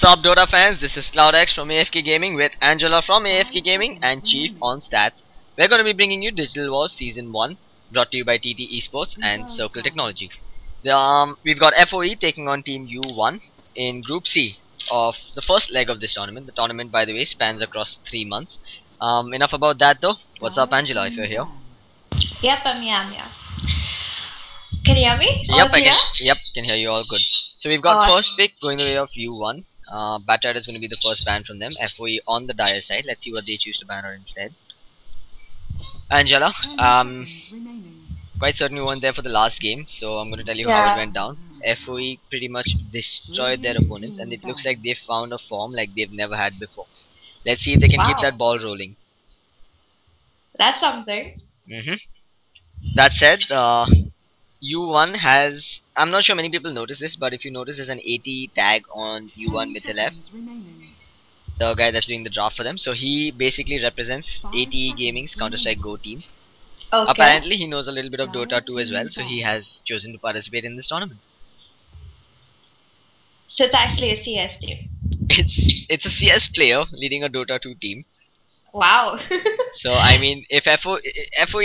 What's up, Dota fans? This is ClouDx from AFK Gaming with Angela from AFK Gaming and Chief on Stats. We're going to be bringing you Digital Wars Season 1, brought to you by TteSPORTS and Circle Technology. We've got FoE taking on Team U1 in Group C of the first leg of this tournament. The tournament, by the way, spans across 3 months. Enough about that though. What's up, Angela, if you're here? Yep, I'm here. Can you hear me? Yep, can hear you all good. So we've got Awesome. first pick going the way of U1. Batrider is going to be the first ban from them. FoE on the dire side. Let's see what they choose to ban her instead. Angela, quite certain you weren't there for the last game, so I'm going to tell you how it went down. FoE pretty much destroyed their opponents, and it looks like they found a form like they've never had before. Let's see if they can keep that ball rolling. That's something. That said, U1 has, I'm not sure many people notice this, but if you notice, there's an 80 tag on U1 with LF, the guy that's doing the draft for them. So he basically represents ATE Gaming's Counter-Strike Go team. Okay. Apparently he knows a little bit of Dota 2 as well, so he has chosen to participate in this tournament. So it's actually a CS team. It's a CS player leading a Dota 2 team. Wow. So I mean, if FoE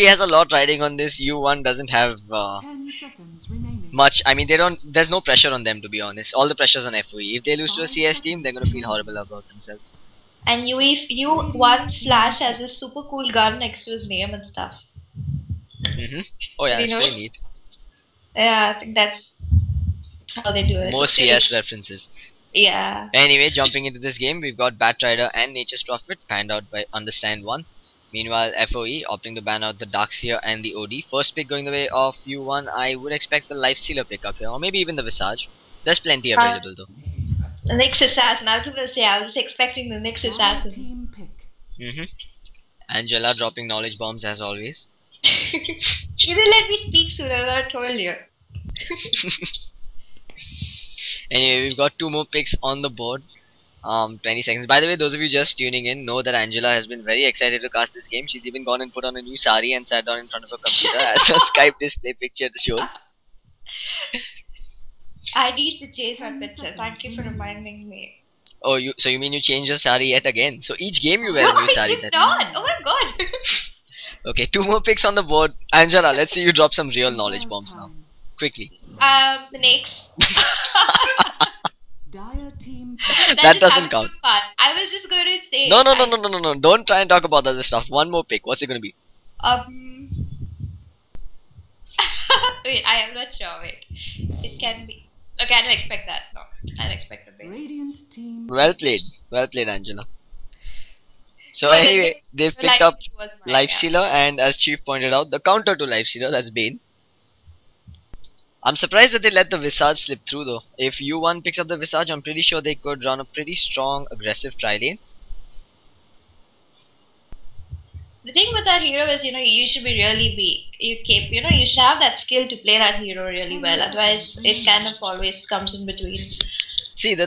has a lot riding on this, U1 doesn't have much. I mean, there's no pressure on them, to be honest. All the pressure's on FoE. If they lose to a CS team, they're gonna feel horrible about themselves. And U1 Flash has a super cool gun next to his name and stuff. Oh yeah, it's pretty neat. Yeah, I think that's how they do it. More CS references. Yeah. Anyway, jumping into this game, we've got Batrider and Nature's Prophet panned out by Understand 1. Meanwhile, FoE opting to ban out the Darkseer and the OD. First pick going the way of U1, I would expect the Lifestealer pickup here, or maybe even the Visage. There's plenty available though. The Nyx Assassin, I was gonna say, I was just expecting the Nyx Assassin. Angela dropping knowledge bombs as always. You didn't let me speak sooner, I told you. Anyway, we've got 2 more picks on the board. 20 seconds. By the way, those of you just tuning in know that Angela has been very excited to cast this game. She's even gone and put on a new sari and sat down in front of her computer as her Skype display picture shows. I need to change my picture. Thank you for reminding me. Oh, so you mean you changed your sari yet again? So each game you wear a new sari. It's not. Oh my god. Okay, 2 more picks on the board. Angela, let's see you drop some real knowledge bombs now. Quickly. The Nyx. That doesn't count. I was just going to say. No. Don't try and talk about other stuff. 1 more pick. What's it going to be? Wait, I am not sure. Wait. It can be. Okay, I don't expect that. No, I don't expect the base. Well played, Angela. So anyway, they've picked up Lifestealer, and as Chief pointed out, the counter to Lifestealer, that's Bane. I'm surprised that they let the Visage slip through though. If U1 picks up the Visage, I'm pretty sure they could run a pretty strong, aggressive tri-lane. The thing with that hero is, you should be really you should have that skill to play that hero really well. Otherwise, it kind of always comes in between. See, the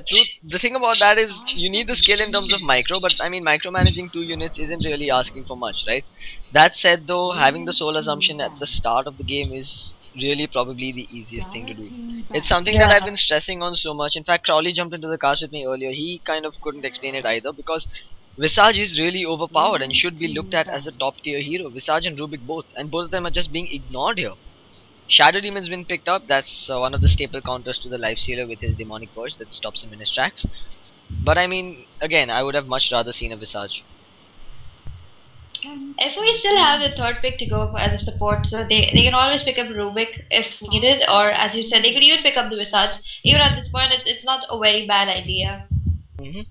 thing about that is you need the skill in terms of micro, but I mean micromanaging 2 units isn't really asking for much, right? That said though, having the soul assumption at the start of the game is really probably the easiest thing to do. It's something that I've been stressing on so much. In fact, Crowley jumped into the cast with me earlier. He kind of couldn't explain it either because Visage is really overpowered and should be looked at as a top tier hero. Visage and Rubik both, and both of them are just being ignored here. Shadow Demon's been picked up. That's one of the staple counters to the Lifestealer with his Demonic Purge that stops him in his tracks. But I mean, again, I would have much rather seen a Visage. If we still have the 3rd pick to go as a support, so they can always pick up Rubik if needed, or as you said, they could even pick up the Visage. Even at this point, it's not a very bad idea.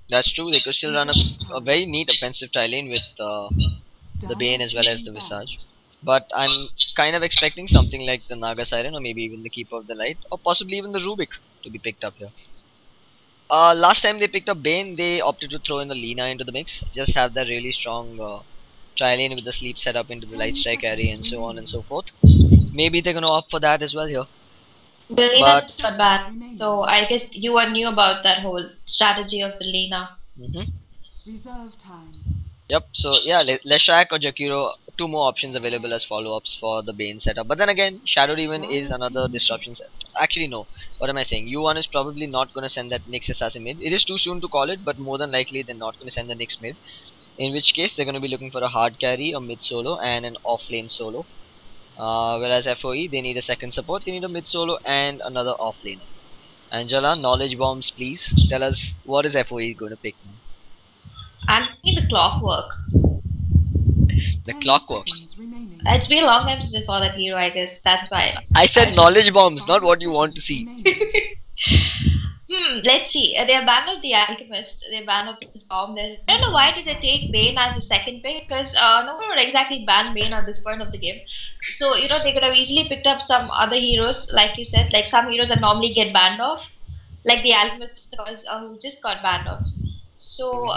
That's true. They could still run a very neat offensive tri-lane with the Bane as well as the Visage. But I'm kind of expecting something like the Naga Siren, or maybe even the Keeper of the Light, or possibly even the Rubik to be picked up here. Last time they picked up Bane, they opted to throw in the Lina into the mix. Just have that really strong tri-lane with the sleep setup into the light strike carry and so on and so forth. Maybe they're gonna opt for that as well here. The Lina's not bad, so I guess you knew about that whole strategy of the Lina. Reserve time. Yep, so yeah, Leshrac or Jakiro, 2 more options available as follow-ups for the Bane setup. But then again, Shadow Demon is another disruption set. actually no. What am I saying? U1 is probably not gonna send that Nyx assassin mid. It is too soon to call it, but more than likely they're not gonna send the Nyx mid. In which case they're gonna be looking for a hard carry, a mid solo, and an off lane solo. Whereas FoE they need a second support. They need a mid solo and another off lane. Angela, knowledge bombs, please tell us what is FoE gonna pick now. I'm thinking the clockwork. The 10 clockwork. seconds remaining. It's been a long time since I saw that hero, I guess. That's why. I said knowledge bombs, 5 not what you want to seconds see. remaining. Let's see. They banned out the Alchemist. They banned out the Storm. I don't know why did they take Bane as a second pick, because no one would exactly ban Bane at this point of the game. So, they could have easily picked up some other heroes, like you said, like some heroes that normally get banned off, like the Alchemist who just got banned off. So,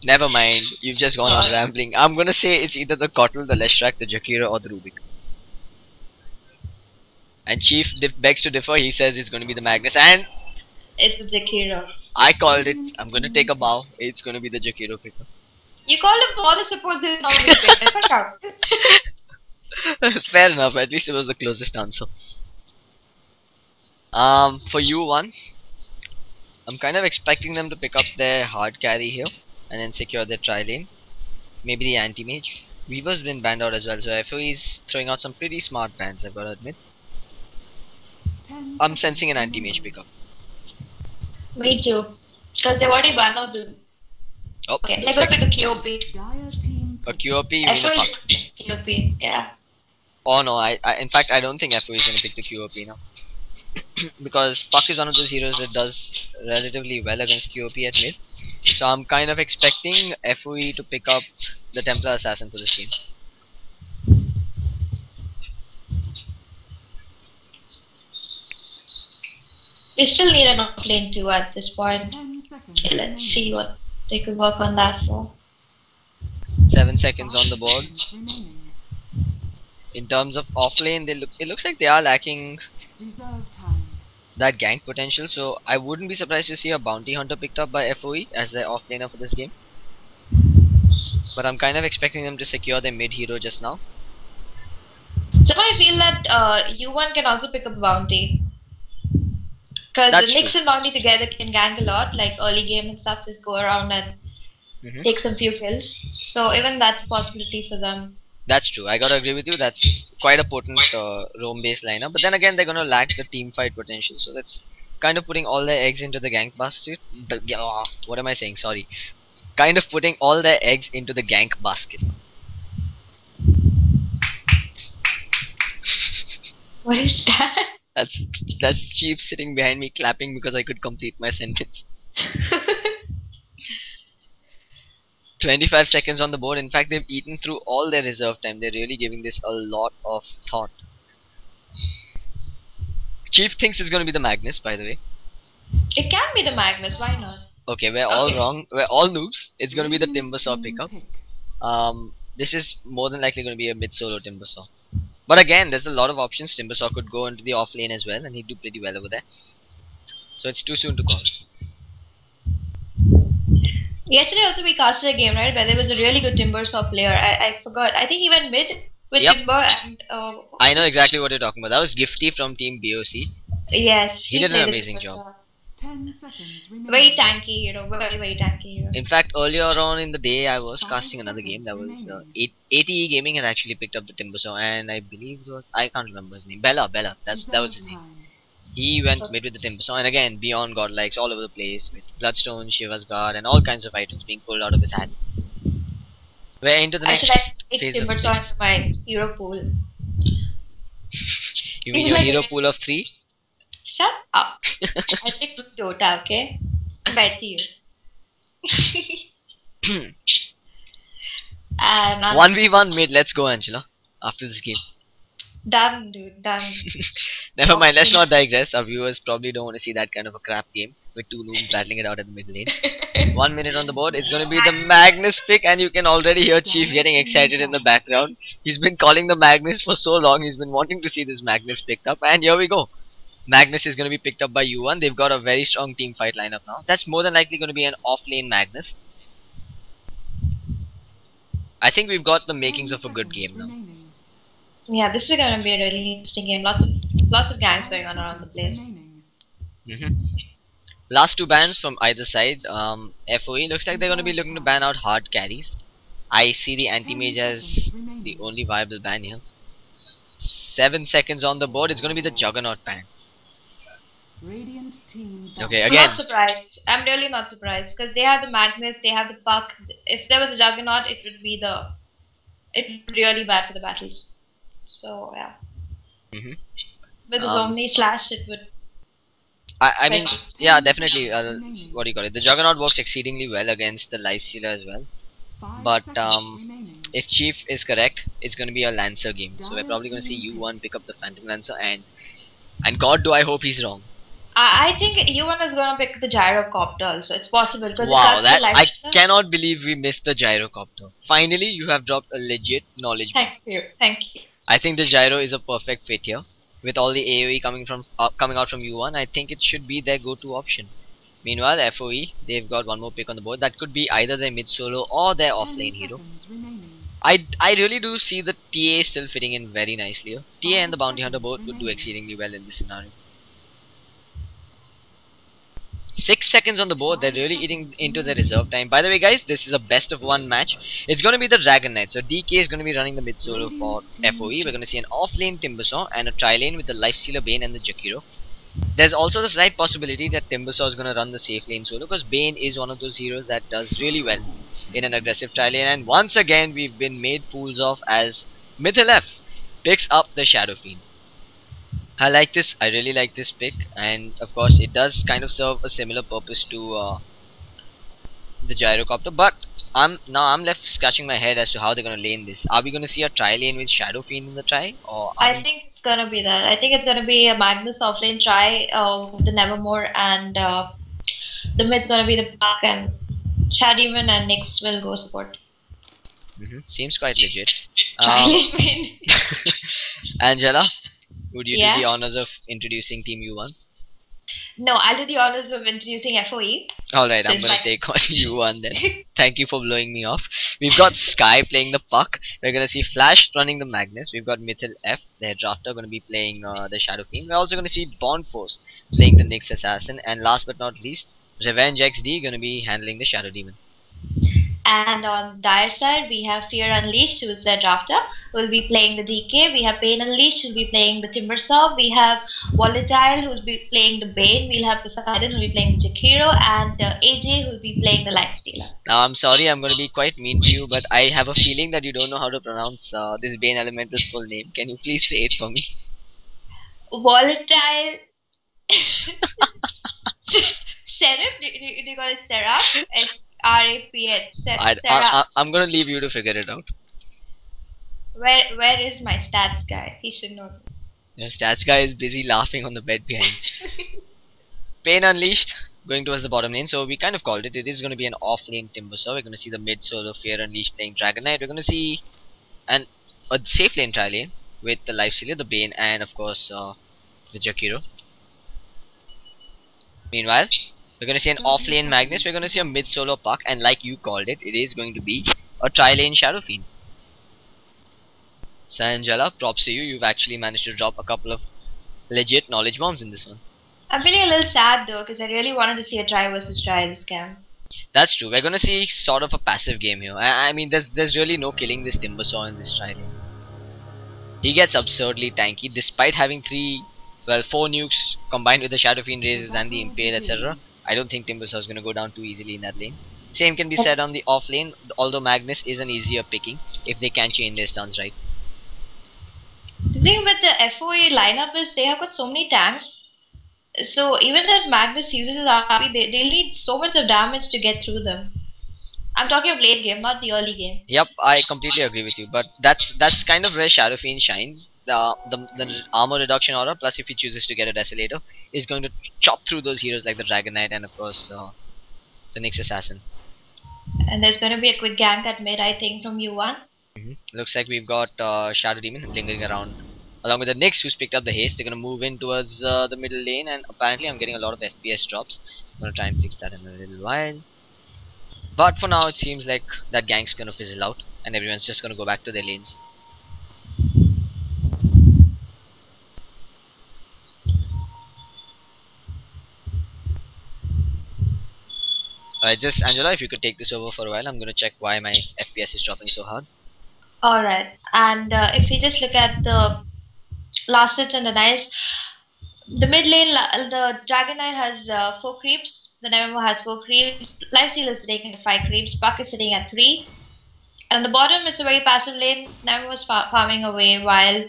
Never mind, you've just gone on rambling. I'm gonna say it's either the Kotl, the Leshrac, the Jakira, or the Rubik. And Chief begs to differ. He says it's gonna be the Magnus, and it's the Jakiro. I called it. I'm gonna take a bow. It's gonna be the Jakiro picker. You called him for the supposed normally pick. Fuck out. Fair enough. At least it was the closest answer. For you one, I'm kind of expecting them to pick up their hard carry here and then secure their tri lane. Maybe the anti mage. Weaver's been banned out as well, so FOE is throwing out some pretty smart bans, I've got to admit. 10 I'm sensing an seconds anti mage remaining. pickup. Me too. Because they already banned out the. Oh, Okay, they're looks gonna like pick a QOP. Dire team a pick. QOP. You mean a FO fuck? is QOP, yeah. Oh no, in fact I don't think FOE is gonna pick the QOP now. Because Puck is one of those heroes that does relatively well against QOP at mid. So I'm kind of expecting FOE to pick up the Templar Assassin for this game. They still need an off lane too at this point. 10 seconds Okay, remaining. let's see what they could work on that for. 7 seconds on the 5 board. seconds remaining. In terms of offlane, it looks like they are lacking Reserve time. that gank potential. So I wouldn't be surprised to see a bounty hunter picked up by FOE as their offlaner for this game. But I'm kind of expecting them to secure their mid hero just now. So I feel that U1 can also pick up bounty. Because the That's Nyx true. and bounty together can gank a lot, like early game and stuff, just go around and take some few kills. So even that's a possibility for them. That's true. I gotta agree with you. That's quite a potent roam-based lineup. But then again, they're gonna lack the team fight potential. So that's kind of putting all their eggs into the gank basket. What am I saying? Sorry. Kind of putting all their eggs into the gank basket. What is that? That's Chief sitting behind me clapping because I could complete my sentence. 25 seconds on the board. In fact, they've eaten through all their reserve time. They're really giving this a lot of thought. Chief thinks it's going to be the Magnus, by the way. It can be the Magnus, why not? Okay, we're all Okay. wrong. We're all noobs. It's going to be the Radiant Timbersaw team pickup. pick. This is more than likely going to be a mid solo Timbersaw. But again, there's a lot of options. Timbersaw could go into the off lane as well, and he'd do pretty well over there. So it's too soon to call. Yesterday also we casted a game, right, where there was a really good Timbersaw player. I forgot. I think he went mid with Yep. Timber and I know exactly what you're talking about. That was Gifty from Team BOC. yes, He did an played the amazing Timbersaw. job. 10 seconds remaining. Very tanky, very very tanky. In fact, earlier on in the day, I was 5 casting another game. That seconds was remaining. ATE Gaming had actually picked up the Timbersaw, and I believe it was, I can't remember his name. Bella. That was Reserve his name. time. He went mid with the Timbersaw, and again beyond godlikes all over the place with Bloodstone, Shiva's Guard, and all kinds of items being pulled out of his hat. We're into the I next should take phase of Timbersaw things. into my hero pool. You mean He's your like- hero pool of 3? Shut up. I picked Dota, okay? Back to you. And I'm 1v1 mid. Let's go, Angela. After this game. done, dude, done. Never mind. Let's not digress. Our viewers probably don't want to see that kind of a crap game with two noobs battling it out at the mid lane. 1 minute on the board. It's going to be the Magnus pick, and you can already hear Chief getting excited in the background. He's been calling the Magnus for so long. He's been wanting to see this Magnus picked up, and here we go. Magnus is going to be picked up by U1. They've got a very strong team fight lineup now. That's more than likely going to be an off-lane Magnus. I think we've got the makings 10 of a good seconds game now. remaining. Yeah, this is gonna be a really interesting game. Lots of Lots of gangs 5 going on around the seconds place. remaining. Last two bans from either side. FoE looks like they're going to be looking to ban out hard carries. I see the 10 anti-mage as seconds the remaining. only viable ban here. 7 seconds on the board. It's going to be the Juggernaut ban. Radiant team Okay, double. I'm again. not surprised. I'm really not surprised because they have the Magnus, they have the Puck. If there was a Juggernaut, it would be really bad for the battles. So yeah, Mhm. with the Um, Zomni slash, it would. I mean, Especially. yeah, 10 definitely. seconds remaining. What do you call it? The Juggernaut works exceedingly well against the Lifestealer as well. 5 But seconds remaining. if Chief is correct, it's going to be a Lancer game. So we're Dire probably going to see team U1 pick up the Phantom Lancer, and God, do I hope he's wrong. I think U1 is gonna pick the Gyrocopter also. It's possible because if Wow, that's the that I lifestyle. cannot believe we missed the Gyrocopter. Finally, you have dropped a legit knowledge bomb. Thank you. I think the Gyro is a perfect fit here. With all the AoE coming out from U1, I think it should be their go-to option. Meanwhile, FoE, they've got one more pick on the board. That could be either their mid solo or their 10 offlane hero. seconds remaining. I really do see the TA still fitting in very nicely here. TA and the 5 Bounty Hunter seconds both would do remaining. exceedingly well in this scenario. 6 seconds on the board, they're 5 really eating seconds into their remaining. reserve time. By the way guys, this is a best of one match. It's gonna be the Dragon Knight. So DK is gonna be running the mid solo for Radiant team FoE. We're gonna see an off lane Timbersaw and a tri lane with the Lifestealer Bane and the Jakiro. There's also the slight possibility that Timbersaw is gonna run the safe lane solo because Bane is one of those heroes that does really well in an aggressive tri lane, and once again we've been made fools of as Mythil F picks up the Shadow Fiend. I like this, I really like this pick, and of course it does kind of serve a similar purpose to the Gyrocopter, but I'm left scratching my head as to how they're gonna lane this. Are we gonna see a tri lane with Shadow Fiend in the tri, or are I we? think it's gonna be that. I think it's gonna be a Magnus offlane try with the Nevermore, and the mid's gonna be the Puck, and Shadowman and Nyx will go support. Seems quite legit. Try lane. Angela, would you do Yeah. the honors of introducing Team U1? No, I'll do the honors of introducing FoE. Alright, I'm Since gonna I- take on U1 then. Thank you for blowing me off. We've got Sky playing the Puck. We're gonna see Flash running the Magnus. We've got Mythil F, their drafter, gonna be playing the Shadow Fiend. We're also gonna see Bond Force playing the Nyx Assassin, and last but not least, Revenge XD gonna be handling the Shadow Demon. And on Dire side, we have Fear Unleashed, who is their drafter, who will be playing the DK. We have Pain Unleashed, who will be playing the Timbersaw. We have Volatile, who will be playing the Bane. We'll have Poseidon, who will be playing the Jakiro. And AJ, who will be playing the Lifestealer. Now, I'm sorry, I'm gonna be quite mean to you, but I have a feeling that you don't know how to pronounce this Bane Elemental's full name. Can you please say it for me? Volatile. Seraph? Do you call it Seraph? SRAPH. I'm gonna leave you to figure it out. Where is my stats guy? He should know this. Your stats guy is busy laughing on the bed behind. Pain Unleashed going towards the bottom lane, so we kind of called it. It is going to be an off lane Timbersaw. We're going to see the mid solo Fear Unleashed playing Dragon Knight. We're going to see a safe lane tri lane with the Lifestealer, the Bane, and of course the Jakiro. Meanwhile, we're going to see an off lane Magnus. We're going to see a mid solo Puck, and like you called it, it is going to be a tri lane Shadow Fiend. Sanjala, props to you. You've actually managed to drop a couple of legit knowledge bombs in this one. I'm feeling a little sad though, because I really wanted to see a try versus try this camp. That's true. We're gonna see sort of a passive game here. I mean, there's really no killing this Timbersaw in this tri lane. He gets absurdly tanky despite having four nukes combined with the Shadow Fiend raises and the Impale, etc. I don't think Timbersaw is gonna go down too easily in that lane. Same can be said on the off lane, although Magnus is an easier picking if they can chain their stuns right. The thing with the FoE lineup is they have got so many tanks. So even if Magnus uses his RP, they'll need so much of damage to get through them. I'm talking of late game, not the early game. Yep, I completely agree with you. But that's kind of where Shadow Fiend shines. The armor reduction aura, plus if he chooses to get a Desolator, is going to chop through those heroes like the Dragon Knight and of course the Nyx Assassin. And there's going to be a quick gank at mid, I think, from U1. Looks like we've got Shadow Demon lingering around along with the Nyx, who's picked up the haste. They're gonna move in towards the middle lane, and apparently I'm getting a lot of FPS drops. I'm gonna try and fix that in a little while. But for now, it seems like that gank's gonna fizzle out, and everyone's just gonna go back to their lanes. Just Angela, if you could take this over for a while, I'm gonna check why my FPS is dropping so hard. All right. And if we just look at the last hits and the dice, the mid lane, the Dragon Knight has 4 creeps. The Nevermore has 4 creeps. Lifesteal is sitting at 5 creeps. Buck is sitting at 3. And the bottom, it's a very passive lane. Nevermore is farming away while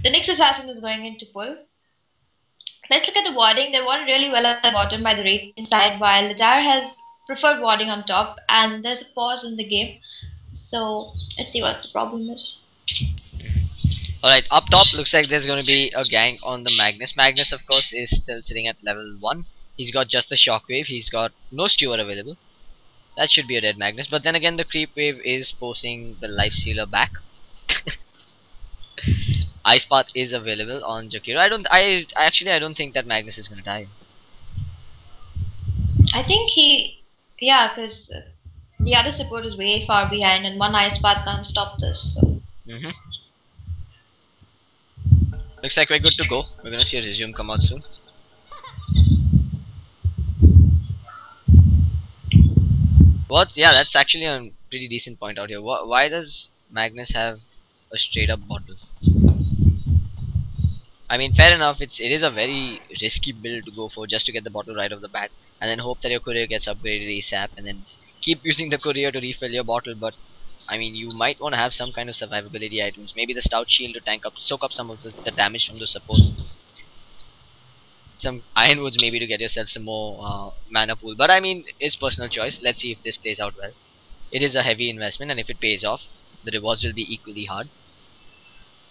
the Nyx Assassin is going into pull. Let's look at the warding. They ward really well at the bottom by the Radiant side, while the Dire has preferred warding on top. And there's a pause in the game. So let's see what the problem is. Alright, up top looks like there's gonna be a gank on the Magnus. Magnus, of course, is still sitting at level 1. He's got just the Shockwave. He's got no Steward available. That should be a dead Magnus. But then again, the Creep Wave is forcing the Life Stealer back. Ice Path is available on Jakiro. I don't think that Magnus is gonna die. I think because the other support is way far behind, and one ice path can't stop this. So. Looks like we're good to go. We're gonna see a resume come out soon. What? Yeah, that's actually a pretty decent point out here. Why does Magnus have a straight up bottle? I mean, fair enough. It is a very risky build to go for just to get the bottle right off the bat, and then hope that your courier gets upgraded ASAP, and then keep using the courier to refill your bottle. But I mean, you might want to have some kind of survivability items. Maybe the stout shield to soak up some of the damage from those supports. Some ironwoods maybe to get yourself some more mana pool. But I mean, it's personal choice. Let's see if this plays out well. It is a heavy investment, and if it pays off, the rewards will be equally hard.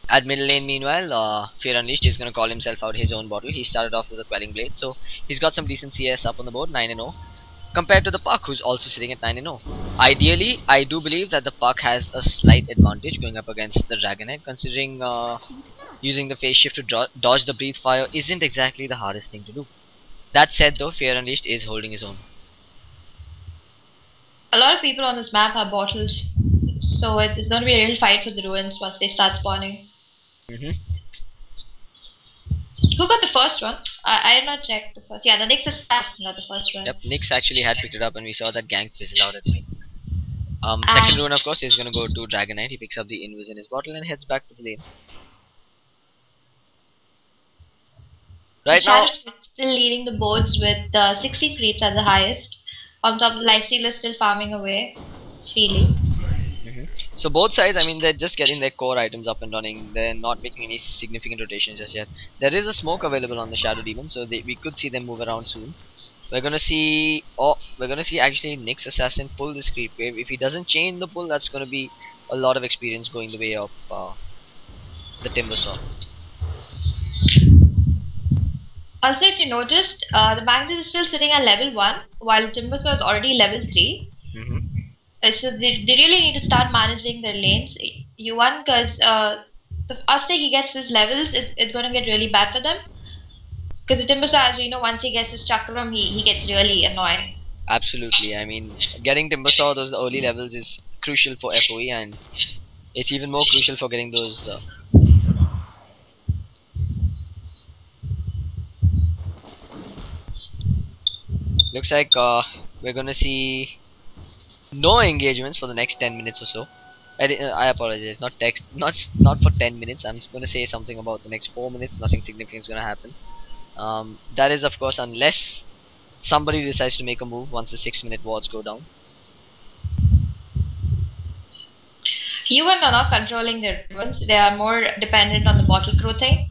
At middle lane, meanwhile, Fear Unleashed is going to call himself out his own bottle. He started off with a Quelling Blade, so he's got some decent CS up on the board, 9-0. Compared to the Puck, who's also sitting at 9-0. Ideally, I do believe that the Puck has a slight advantage going up against the Dragonite, considering using the phase shift to dodge the Breathe Fire isn't exactly the hardest thing to do. That said though, Fear Unleashed is holding his own. A lot of people on this map have bottles, so it's going to be a real fight for the ruins once they start spawning. Who got the first one? I did not check the first. Yeah, the Nyx Assassin got the first one. Yep, Nyx actually had picked it up, and we saw that gank fizzle out at me. Second rune, of course, is going to go to Dragonite. He picks up the Invis in his bottle and heads back to the lane. Right now, still leading the boards with 60 creeps at the highest. On top, the Lifesteal is still farming away freely. So both sides, I mean, they're just getting their core items up and running. They're not making any significant rotations just yet. There is a smoke available on the Shadow Demon, so we could see them move around soon. We're gonna see actually Nyx Assassin pull this creep wave. If he doesn't chain the pull, that's gonna be a lot of experience going the way of the Timbersaw. Also, if you noticed, the Magnus is still sitting at level 1, while Timbersaw is already level 3. So they really need to start managing their lanes. U1, because the Aztec he gets his levels, it's going to get really bad for them. Because the Timbersaw, as we know, once he gets his Chakram, he gets really annoying. Absolutely. I mean, getting Timbersaw those early levels is crucial for FoE, and it's even more crucial for getting those. Looks like we're gonna see no engagements for the next 10 minutes or so. I apologize, not for 10 minutes. I'm just gonna say something about the next 4 minutes. Nothing significant is gonna happen. That is, of course, unless somebody decides to make a move once the 6-minute wards go down. U1 are not controlling their runes. They are more dependent on the bottle growthing.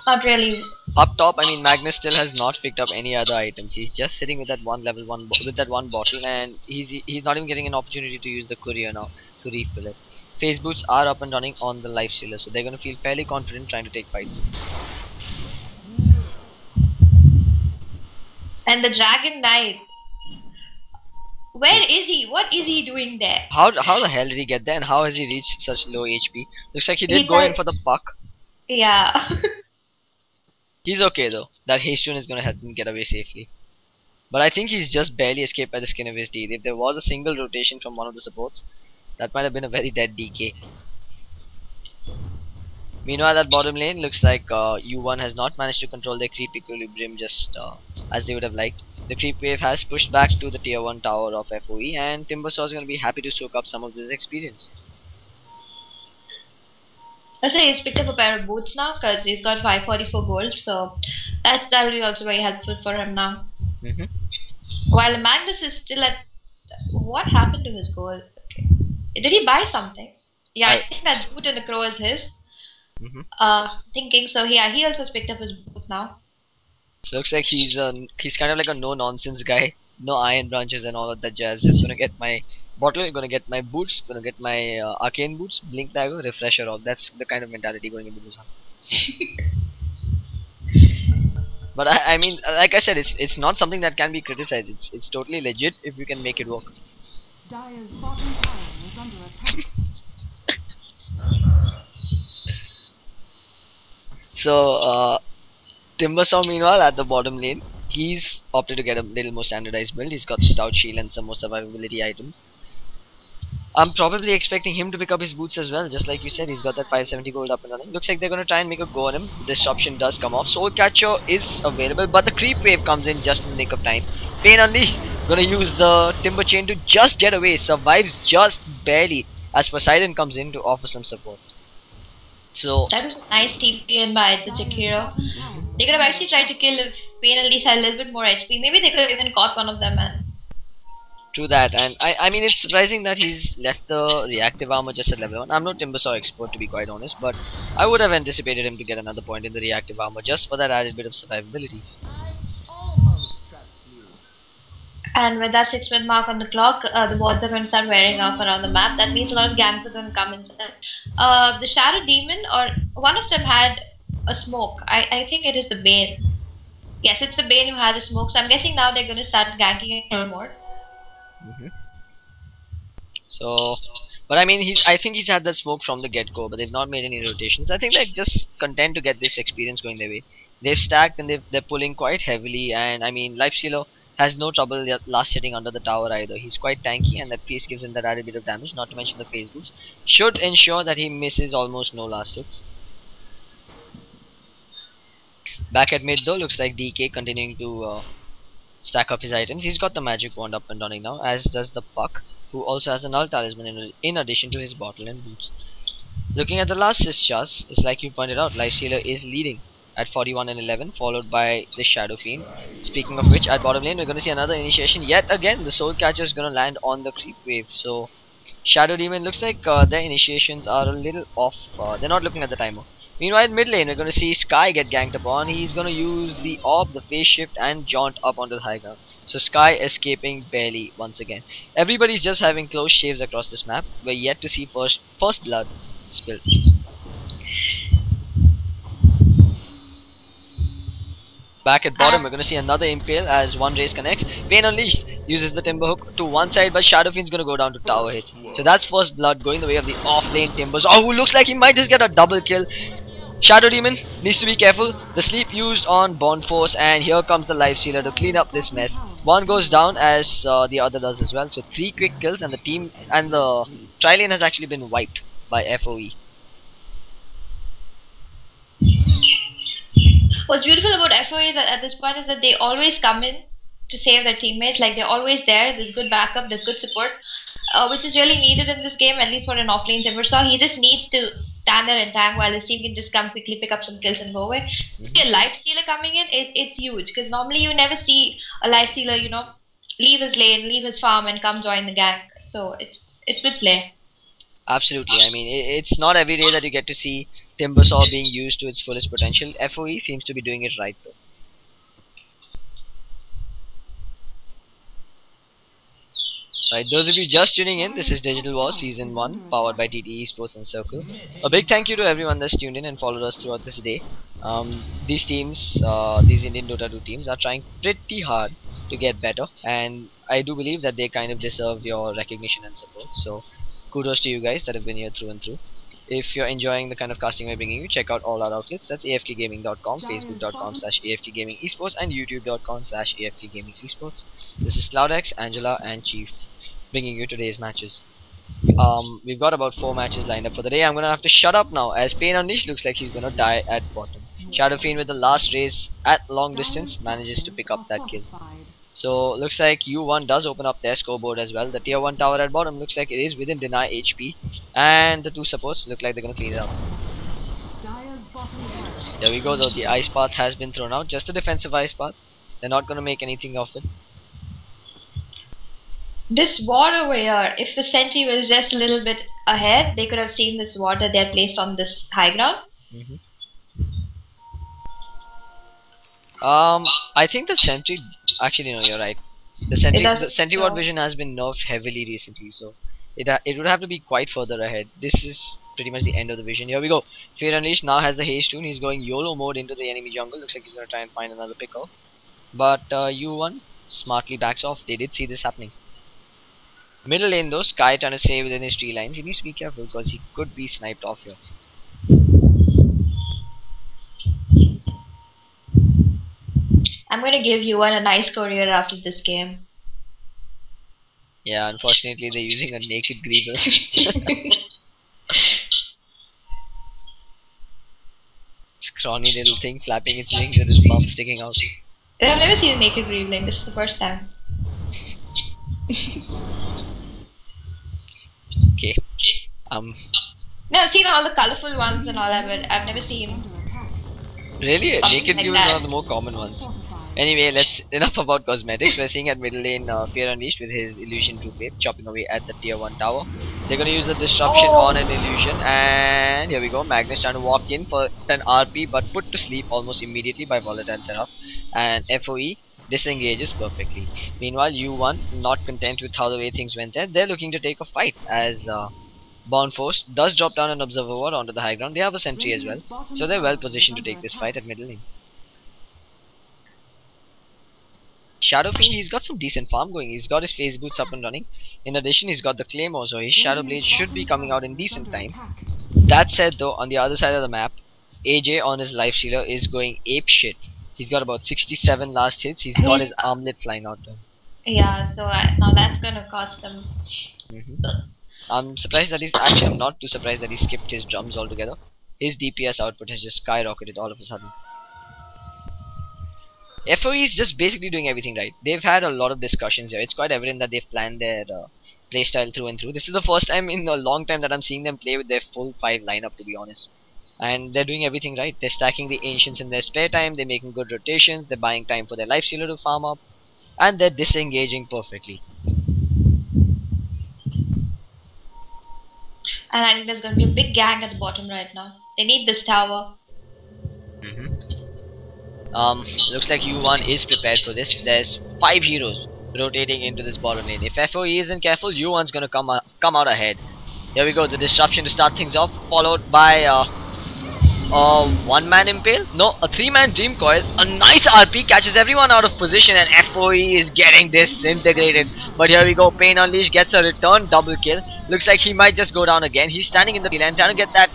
Not really. Up top, I mean, Magnus still has not picked up any other items. He's just sitting with that one level 1 with that one bottle, and he's not even getting an opportunity to use the courier now to refill it. Phase boots are up and running on the Lifestealer, so they're gonna feel fairly confident trying to take fights. And the Dragon Knight, where is he? What is he doing there? How the hell did he get there, and how has he reached such low HP? Looks like he did go in for the puck. Yeah. He's okay though. That haste rune is gonna help him get away safely. But I think he's just barely escaped by the skin of his teeth. If there was a single rotation from one of the supports, that might have been a very dead DK. Meanwhile, at bottom lane, looks like U1 has not managed to control their creep equilibrium just as they would have liked. The creep wave has pushed back to the tier 1 tower of FoE, and Timbersaw is going to be happy to soak up some of this experience. Also, he's picked up a pair of boots now because he's got 544 gold, so that'll be also very helpful for him now. Hmm. While Magnus is still at. What happened to his gold? Okay. Did he buy something? Yeah, I think that boot and the crow is his. Hmm. Thinking so. Yeah, he also has picked up his boot now. So looks like he's kind of like a no nonsense guy, no iron branches and all of that jazz. Just gonna get my bottle, gonna get my boots, gonna get my arcane boots, blink dagger, refresher off. That's the kind of mentality going into this one. But I mean, like I said, it's not something that can be criticized. It's totally legit if you can make it work. Dire's bottom tower is under attack. So Timbersaw meanwhile at the bottom lane, he's opted to get a little more standardized build. He's got stout shield and some more survivability items. I'm probably expecting him to pick up his boots as well, just like you said. He's got that 570 gold up and running. Looks like they're gonna try and make a go on him. This option does come off. Soul Catcher is available, but the creep wave comes in just in the nick of time. Pain Unleashed gonna use the Timber Chain to just get away. Survives just barely as Poseidon comes in to offer some support. So That was a nice TP in by the Dire's Jakiro. bottom tower They could have actually tried to kill if Pain at least had a little bit more HP. Maybe they could have even caught one of them and. true that, and I mean it's surprising that he's left the reactive armor just at level 1. I'm no Timbersaw expert to be quite honest, but I would have anticipated him to get another point in the reactive armor just for that added bit of survivability. And with that 6-minute mark on the clock, the wards are going to start wearing off around the map. That means a lot of gangs are going to come inside. The Shadow Demon, or one of them had a smoke. I think it is the Bane. Yes, it's the Bane who had the smoke. So I'm guessing now they're going to start ganking it a little more. Hmm. So, but I mean I think he's had that smoke from the get-go, but they've not made any rotations. I think they're just content to get this experience going their way. They've stacked and they're pulling quite heavily, and I mean Lifestealer has no trouble last hitting under the tower either. He's quite tanky, and that face gives him that added bit of damage. Not to mention the phase boots should ensure that he misses almost no last hits. Back at mid though, looks like DK continuing to stack up his items. He's got the magic wand up and running now, as does the Puck, who also has a null talisman in addition to his bottle and boots. Looking at the last charts, it's like you pointed out, Lifestealer is leading at 41 and 11, followed by the Shadow Fiend. Speaking of which, at bottom lane, we're going to see another initiation. Yet again, the Soul Catcher is going to land on the creep wave. So, Shadow Demon looks like their initiations are a little off. They're not looking at the timer. Meanwhile, mid lane, we're going to see Sky get ganked upon. He's going to use the orb, the phase shift, and jaunt up onto the high ground. So Sky escaping barely once again. Everybody's just having close shaves across this map. We're yet to see first blood spilled. Back at bottom, we're going to see another impale as one race connects. Pain Unleashed uses the Timber Hook to one side, but Shadow Fiend's going to go down to tower hits. So that's first blood going the way of the off-lane Timbers. Oh, who looks like he might just get a double kill. Shadow Demon needs to be careful. The sleep used on Bond Force, and here comes the Lifestealer to clean up this mess. One goes down as the other does as well. So 3 quick kills, and the team and the tri-lane has actually been wiped by FoE. What's beautiful about FoE is that at this point is that they always come in to save their teammates. Like they're always there. There's good backup. There's good support, which is really needed in this game, at least for an offlane Timbersaw. He just needs to stand there and tank while his team can just come quickly, pick up some kills, and go away. So a Lifestealer coming in it's huge because normally you never see a Lifestealer, leave his lane, leave his farm, and come join the gang. So it's good play. Absolutely. I mean, it's not every day that you get to see Timbersaw being used to its fullest potential. FoE seems to be doing it right though. Right, those of you just tuning in, this is Digital Wars Season 1, powered by TteSPORTS and Circle. A big thank you to everyone that's tuned in and followed us throughout this day. These teams, these Indian Dota 2 teams are trying pretty hard to get better, and I do believe that they kind of deserve your recognition and support. So kudos to you guys that have been here through and through. If you're enjoying the kind of casting we're bringing you, check out all our outlets. That's afkgaming.com, facebook.com/afkgamingesports, and youtube.com/afkgamingesports. This is ClouDx, Angela, and Chief bringing you today's matches. We've got about 4 matches lined up for the day. I'm gonna have to shut up now as Pain Unleashed looks like he's gonna die at bottom. Shadow Fiend with the last race at long distance manages to pick up that kill. So looks like U1 does open up their scoreboard as well. The tier 1 tower at bottom looks like it is within deny HP, and the two supports look like they're gonna clean it up. There we go though, the ice path has been thrown out, just a defensive ice path. They're not gonna make anything of it. This ward over here, if the sentry was just a little bit ahead, they could have seen this ward that they're placed on this high ground. I think the sentry. Actually, no, you're right. The sentry ward vision has been nerfed heavily recently, so it would have to be quite further ahead. This is pretty much the end of the vision. Here we go. Fear Unleashed now has the haste tune. He's going YOLO mode into the enemy jungle. Looks like he's gonna try and find another pick-off. But U1 smartly backs off. They did see this happening. Middle lane though, Sky trying to stay within his tree lines. He needs to be careful because he could be sniped off here. I'm gonna give U1 a nice career after this game. Yeah, unfortunately they're using a naked Greeble. Scrawny little thing flapping its wings with its bum sticking out. I've never seen a naked Greebling. This is the first time. Okay. No, I've seen all the colorful ones and all that, but I've never seen. Really? Something Naked like Greeble is that. one of the more common ones. Anyway, enough about cosmetics. We're seeing at middle lane Fear Unleashed with his illusion troop wave chopping away at the tier 1 tower. They're gonna use the disruption on an illusion, and here we go. Magnus trying to walk in for an RP but put to sleep almost immediately by Volatile Seraph, and FoE disengages perfectly. Meanwhile, U1 not content with how the way things went there, they're looking to take a fight as Born Force does drop down an observer ward onto the high ground. They have a sentry as well, so they're well positioned to take this fight at middle lane. Shadow Fiend, he's got some decent farm going. He's got his phase boots up and running. In addition, he's got the Claymore, so his Shadow Blade should be coming out in decent time. That said though, on the other side of the map, AJ on his life stealer is going ape shit. He's got about 67 last hits. He's got his armlet flying out there. Yeah, so now that's gonna cost them. I'm surprised that actually I'm not too surprised that he skipped his drums altogether. His DPS output has just skyrocketed all of a sudden. FoE is just basically doing everything right. They've had a lot of discussions here. It's quite evident that they've planned their playstyle through and through. This is the first time in a long time that I'm seeing them play with their full 5 lineup, to be honest. And they're doing everything right. They're stacking the Ancients in their spare time. They're making good rotations. They're buying time for their life stealer to farm up. And they're disengaging perfectly. And I think there's gonna be a big gang at the bottom right now. They need this tower. Looks like U1 is prepared for this. There's 5 heroes rotating into this bottom lane. If FoE isn't careful, U1's gonna come out ahead. Here we go, the disruption to start things off, followed by a 1-man impale. No, a 3-man dream coil. A nice RP catches everyone out of position, and FoE is getting disintegrated. But here we go, Pain Unleashed gets a return double kill. Looks like he might just go down again. He's standing in the lane trying to get that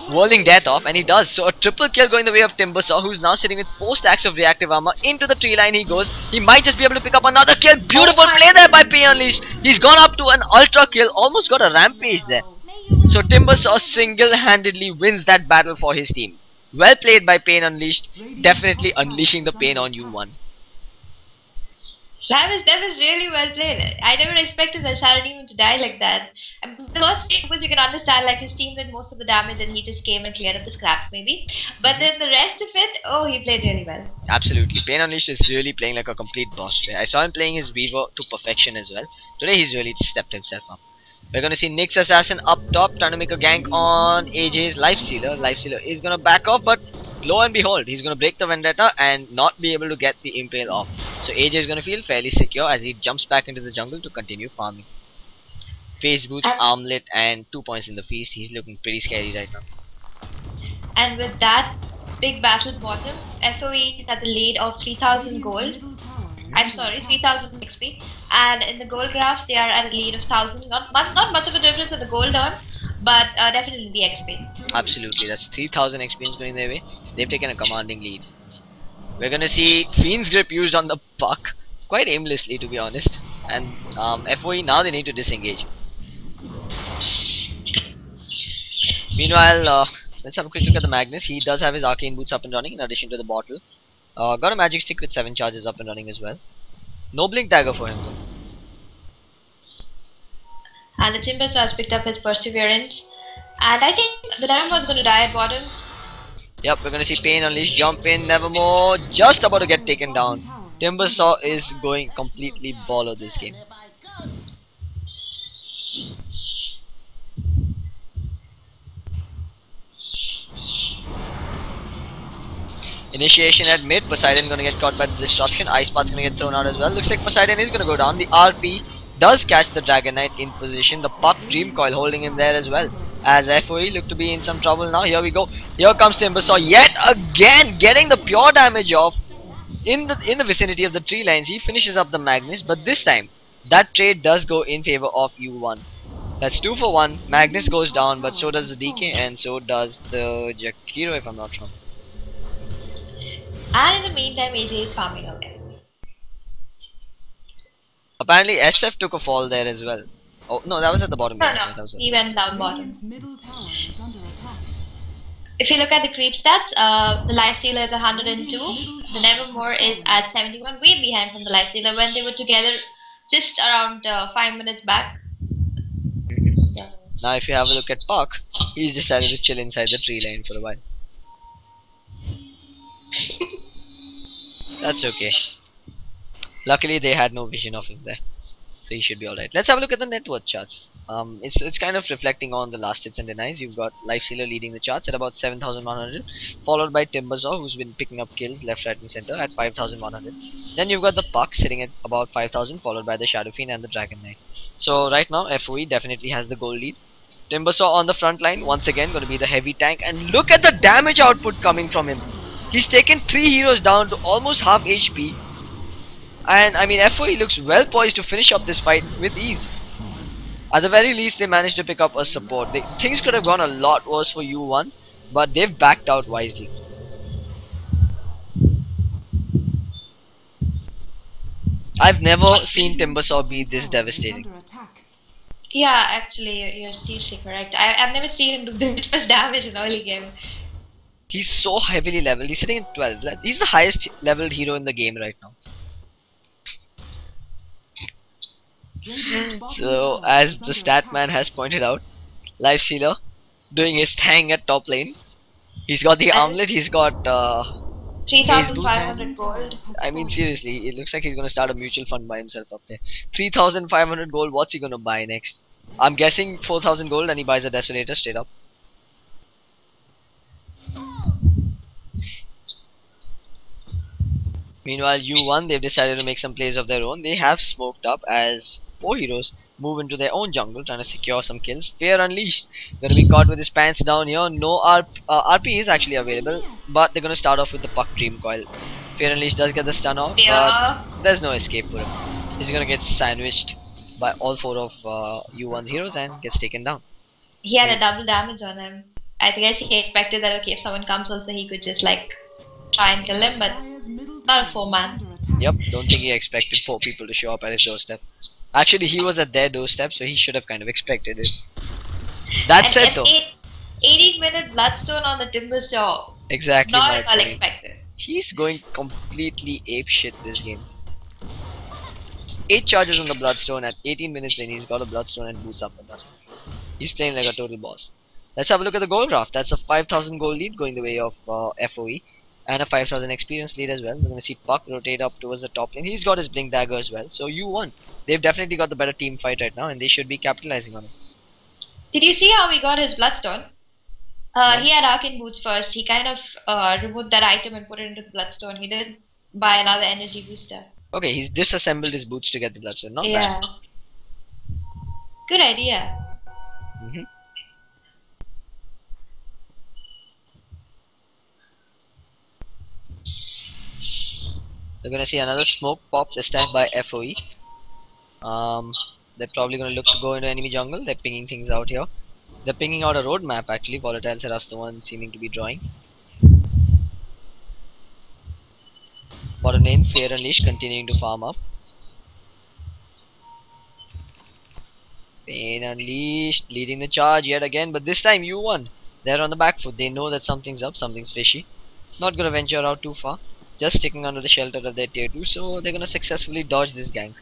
whirling death off, and he does. So a triple kill going the way of Timbersaw, who's now sitting with 4 stacks of reactive armor. Into the tree line he goes. He might just be able to pick up another kill. Beautiful play there by Pain Unleashed. He's gone up to an ultra kill, almost got a rampage there. So Timbersaw single-handedly wins that battle for his team. Well played by Pain Unleashed. Definitely unleashing the pain on U1. That was really well played. I never expected the Shadow Demon to die like that. The first thing was you can understand like his team did most of the damage and he just came and cleared up the scraps maybe. But then the rest of it, oh, he played really well. Absolutely. Pain Unleashed is really playing like a complete boss today. I saw him playing his Weaver to perfection as well. Today he's really stepped himself up. We're gonna see Nyx Assassin up top trying to make a gank on AJ's Lifestealer. Lifestealer is gonna back off, but lo and behold, he's gonna break the Vendetta and not be able to get the Impale off. So AJ is gonna feel fairly secure as he jumps back into the jungle to continue farming. Phase boots, armlet, and 2 points in the feast. He's looking pretty scary right now. And with that big battle bottom, FoE is at the lead of 3000 gold. I'm sorry, 3000 XP. And in the gold graph, they are at a lead of 1000. Not much of a difference in the gold earn, but definitely the XP. Absolutely, that's 3000 experience going their way. They've taken a commanding lead. We're gonna see Fiend's Grip used on the Puck. quite aimlessly, to be honest. And FoE now they need to disengage. Meanwhile, let's have a quick look at the Magnus. He does have his arcane boots up and running in addition to the bottle. Got a magic stick with 7 charges up and running as well. No blink dagger for him though. And the Timbers has picked up his Perseverance. And I think the Dynamo is going to die at bottom. Yep, we're gonna see Pain Unleashed jump in, Nevermore just about to get taken down. Timbersaw is going completely baller this game. Initiation at mid, Poseidon gonna get caught by the disruption, Ice Path's gonna get thrown out as well. Looks like Poseidon is gonna go down. The RP does catch the Dragon Knight in position. The Puck Dream Coil holding him there as well. As FoE look to be in some trouble now. Here we go. Here comes Timbersaw yet again, getting the pure damage off in the vicinity of the tree lines. He finishes up the Magnus, but this time that trade does go in favor of U1. That's 2 for 1. Magnus goes down, but so does the DK and so does the Jakiro, if I'm not wrong. And in the meantime, AJ is farming away. Apparently SF took a fall there as well. Oh no, that was at the bottom. No, Right? no, That was he went down bottom. Radiant's middle tower is under attack. If you look at the creep stats, the Lifestealer is 102, the Nevermore is at 71, way behind from the Lifestealer when they were together just around 5 minutes back. Yeah. Now if you have a look at Puck, he's decided to chill inside the tree line for a while. That's okay. Luckily they had no vision of him there, so he should be alright. Let's have a look at the net worth charts. It's kind of reflecting on the last hits and denies. You've got Lifestealer leading the charts at about 7,100, followed by Timbersaw, who's been picking up kills left, right and center at 5,100. Then you've got the Puck sitting at about 5,000, followed by the Shadow Fiend and the Dragon Knight. So right now FoE definitely has the goal lead. Timbersaw on the front line, once again going to be the heavy tank, and look at the damage output coming from him. He's taken 3 heroes down to almost half HP. And I mean FoE looks well poised to finish up this fight with ease. At the very least they managed to pick up a support. Things could have gone a lot worse for U1, but they've backed out wisely. I've never seen Timbersaw be this devastating. Under attack. Yeah, actually, you're seriously correct. I've never seen him do this much damage in early game. He's so heavily leveled. He's sitting at 12. He's the highest leveled hero in the game right now. Radiant's bottom So tower as is the under stat attack. man has pointed out, Lifestealer doing his thing at top lane. He's got the armlet, he's got 3,500 gold. I mean seriously, it looks like he's gonna start a mutual fund by himself up there. 3,500 gold, what's he gonna buy next? I'm guessing 4,000 gold and he buys a Desolator straight up. Meanwhile U1, they've decided to make some plays of their own. They have smoked up as 4 heroes move into their own jungle trying to secure some kills. Fear Unleashed gonna be caught with his pants down here. No RP is actually available, but they're gonna start off with the Puck Dream Coil. Fear Unleashed does get the stun off, Yeah. but there's no escape for him. He's gonna get sandwiched by all 4 of U1's heroes and gets taken down. He had a double damage on him. I guess he expected that okay, if someone comes also he could just like try and kill him, but Dire's middle not a tower 4-man. is under attack. Yep, don't think he expected 4 people to show up at his doorstep. Actually, he was at their doorstep, so he should have kind of expected it. That said And though, 18-minute Bloodstone on the Timbersaw. exactly my Not point. unexpected. He's going completely apeshit this game. 8 charges on the Bloodstone at 18 minutes in. He's got a Bloodstone and boots up and does. He's playing like a total boss. Let's have a look at the gold graph. That's a 5,000 gold lead going the way of FoE. And a 5,000 experience lead as well. We're going to see Puck rotate up towards the top lane. He's got his Blink Dagger as well. So U1, they've definitely got the better team fight right now and they should be capitalizing on it. Did you see how he got his Bloodstone? He had Arcane Boots first. He kind of removed that item and put it into the Bloodstone. He did buy another energy booster. Okay, he's disassembled his boots to get the Bloodstone. Not Yeah. bad. Good idea. Mhm. We're gonna see another smoke pop this time by FoE. They're probably gonna look to go into enemy jungle. They're pinging things out here. They're pinging out a road map actually. Volatile Seraph's the one seeming to be drawing. Bottom lane, Fear Unleashed continuing to farm up. Pain Unleashed leading the charge yet again, but this time you won. They're on the back foot. They know that something's up, something's fishy. Not gonna venture out too far. Just sticking under the shelter of their tier 2, so they're gonna successfully dodge this gank.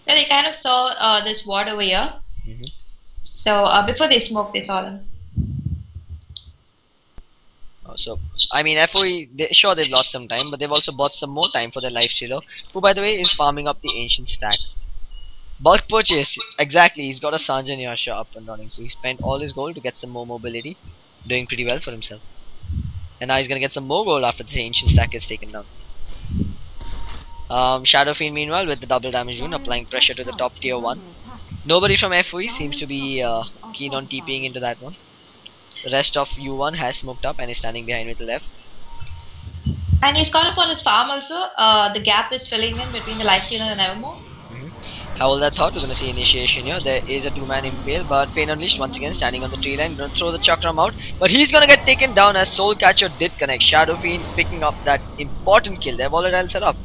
Yeah, they kind of saw this ward over here. Mhm. So before they smoked, they saw them. So, I mean, FoE, sure they've lost some time, but they've also bought some more time for their lifestealer, who by the way is farming up the ancient stack. Bulk purchase, exactly, he's got a Sanjan Yasha up and running, so he spent all his gold to get some more mobility, doing pretty well for himself. And now he's gonna get some more gold after the ancient stack is taken down. Shadow Fiend meanwhile with the double damage rune applying pressure to the top tier 1. Nobody from FoE seems to be keen on TPing into that one. The rest of U1 has smoked up and is standing behind with the left. And he's caught up on his farm also. The gap is filling in between the lifestealer and Evermore. How will that thought? We're gonna see initiation here. There is a 2-man impale, but Pain Unleashed once again standing on the tree line, gonna throw the Chakram out, but he's gonna get taken down as Soul Catcher did connect. Shadow Fiend picking up that important kill. Their volatiles are up,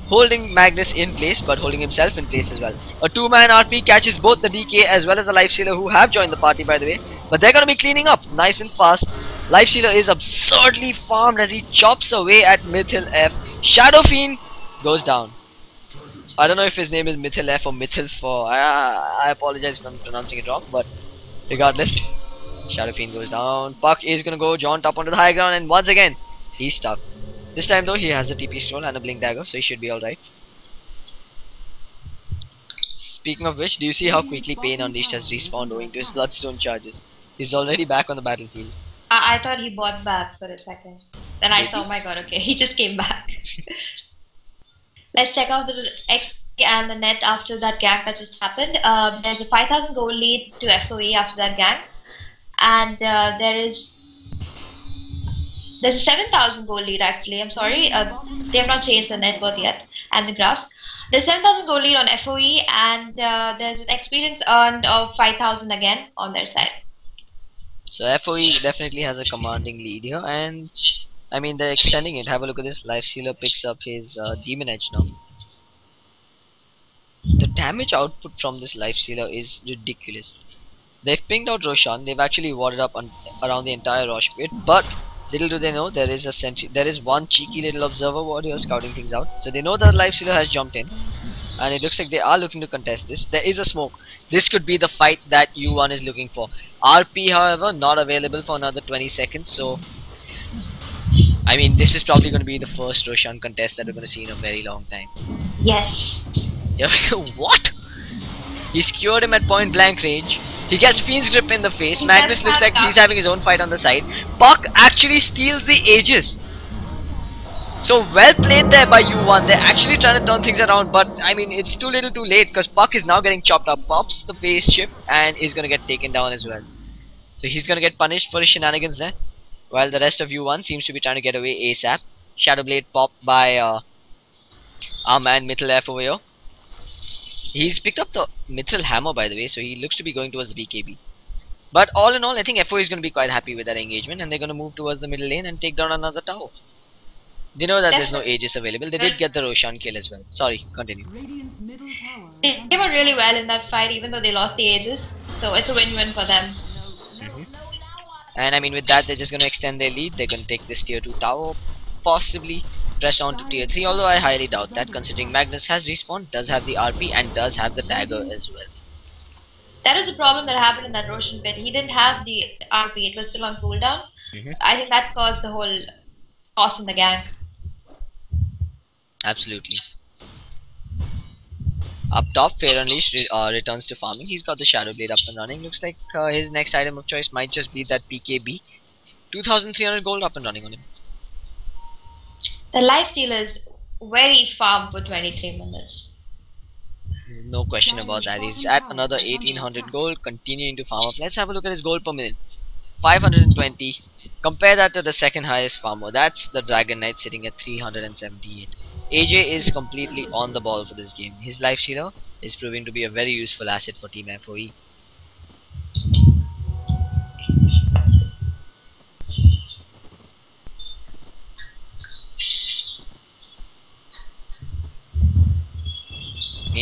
holding Magnus in place, but holding himself in place as well. A 2-man RP catches both the DK as well as the Lifestealer, who have joined the party by the way, but they're gonna be cleaning up nice and fast. Lifestealer is absurdly farmed as he chops away at Mythil F. Shadow Fiend goes down. I don't know if his name is Mythil F or Mythil for. I apologize if I'm pronouncing it wrong, but regardless, Shadow Fiend goes down. Puck is gonna go jaunt up onto the high ground, and once again, he's stuck. This time though, he has a TP scroll and a blink dagger, so he should be alright. Speaking of which, do you see how quickly Pain Unleashed has respawned owing to his Bloodstone charges? He's already back on the battlefield. I thought he bought back for a second. Then I saw, oh my god, okay, he just came back. Let's check out the XP and the net after that gank that just happened. There's a 5,000 gold lead to FoE after that gank. And there's a 7,000 gold lead actually, I'm sorry. They have not changed the net worth yet and the graphs. There's 7,000 gold lead on FoE and there's an experience earned of 5,000 again on their side. So FoE definitely has a commanding lead here, and I mean they're extending it. Have a look at this. Lifestealer picks up his Demon Edge now. The damage output from this Lifestealer is ridiculous. They've pinged out Roshan. They've actually warded up around the entire Rosh pit, but little do they know there is one cheeky little observer ward here scouting things out. So they know that Lifestealer has jumped in, and it looks like they are looking to contest this. There is a smoke. This could be the fight that U1 is looking for. RP, however, not available for another 20 seconds. So, I mean, this is probably going to be the first Roshan contest that we're going to see in a very long time. Yes. Yeah, what? He skewered him at point blank range. He gets Fiend's Grip in the face. Magnus looks like he's having his own fight on the side. Puck actually steals the Aegis. So well played there by U1. They're actually trying to turn things around, but I mean it's too little too late because Puck is now getting chopped up, pops the phase chip and is gonna get taken down as well. So he's gonna get punished for his shenanigans there. While the rest of U1 seems to be trying to get away ASAP. Shadowblade popped by our man Mythil F over here. He's picked up the Mithril Hammer by the way, so he looks to be going towards the BKB. But all in all, I think FO is going to be quite happy with that engagement, and they're going to move towards the middle lane and take down another tower. They know that there's no Aegis available. They did get the Roshan kill as well. Sorry, continue. Radiant's middle tower is They came out really well in that fight even though they lost the Aegis. So it's a win-win for them. And I mean with that, they're just going to extend their lead. They're going to take this tier 2 tower, possibly press on to tier 3, although I highly doubt that considering Magnus has respawned, does have the RP and does have the dagger as well. That is the problem that happened in that Roshan pit. He didn't have the RP, it was still on cooldown. I think that caused the whole toss in the gank. Absolutely. Up top, Fair Unleashed returns to farming. He's got the Shadow Blade up and running. Looks like his next item of choice might just be that PKB. 2,300 gold up and running on him. The lifesteal is very farm for 23 minutes. There's no question about that. He's at another 1,800 gold, continuing to farm up. Let's have a look at his gold per minute. 520. Compare that to the second highest farmer. That's the Dragon Knight sitting at 378. AJ is completely on the ball for this game. His lifestealer is proving to be a very useful asset for Team FoE.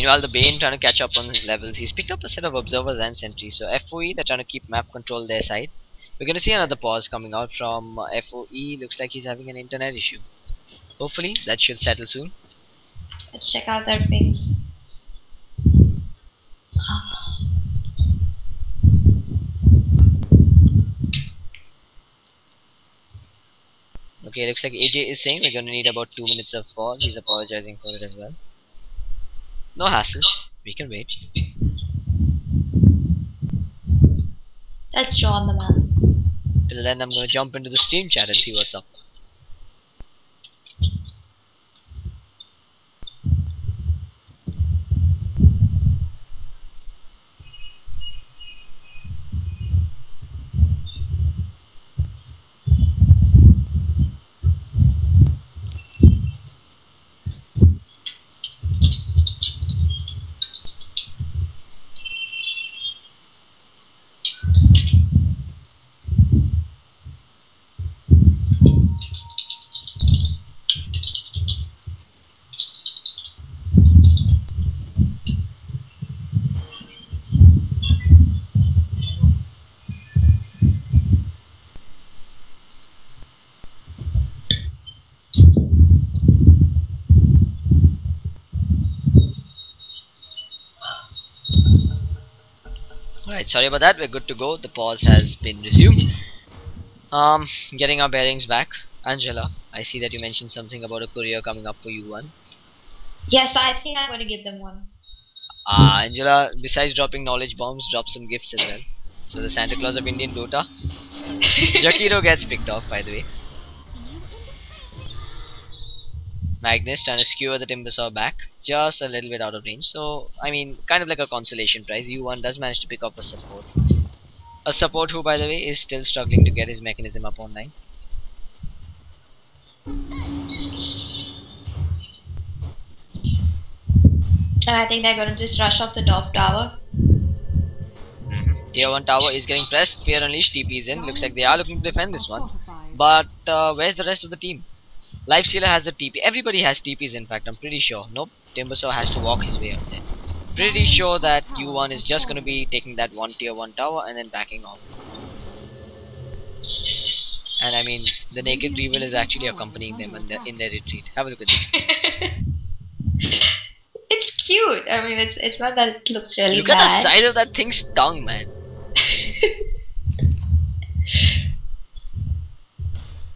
Meanwhile, the Bane trying to catch up on his levels. He's picked up a set of observers and sentries. So FoE, they're trying to keep map control their side. We're gonna see another pause coming out from FoE. Looks like he's having an internet issue. Hopefully that should settle soon. Let's check out their things. Okay, looks like AJ is saying we're gonna need about 2 minutes of pause. He's apologizing for it as well. No hassle. We can wait. Let's draw on the map. Till then, I'm gonna jump into the stream chat and see what's up. Alright, sorry about that. We're good to go. The pause has been resumed. Getting our bearings back. Angela, I see that you mentioned something about a courier coming up for you one. Yes, I think I'm going to give them one. Angela, besides dropping knowledge bombs, drops some gifts as well. So the Santa Claus of Indian Dota. Jakiro gets picked off, by the way. Magnus trying to skewer the Timbersaw back, just a little bit out of range. So, I mean, kind of like a consolation prize. U1 does manage to pick up a support. A support who, by the way, is still struggling to get his mechanism up online. And I think they're going to just rush off the top tower. Tier 1 tower is getting pressed. Fear Unleashed TP is in. Looks like they are looking to defend this one. But where's the rest of the team? Lifestealer has the TP. Everybody has TPs, in fact, I'm pretty sure. Nope, Timbersaw has to walk his way up there. Pretty sure that U1 is just going to be taking that one tier 1 tower and then backing off. And I mean, the Naked Weevil is actually accompanying them in their retreat. Have a look at this. It's cute. I mean, it's not that it looks really Look bad. at the size of that thing's tongue, man.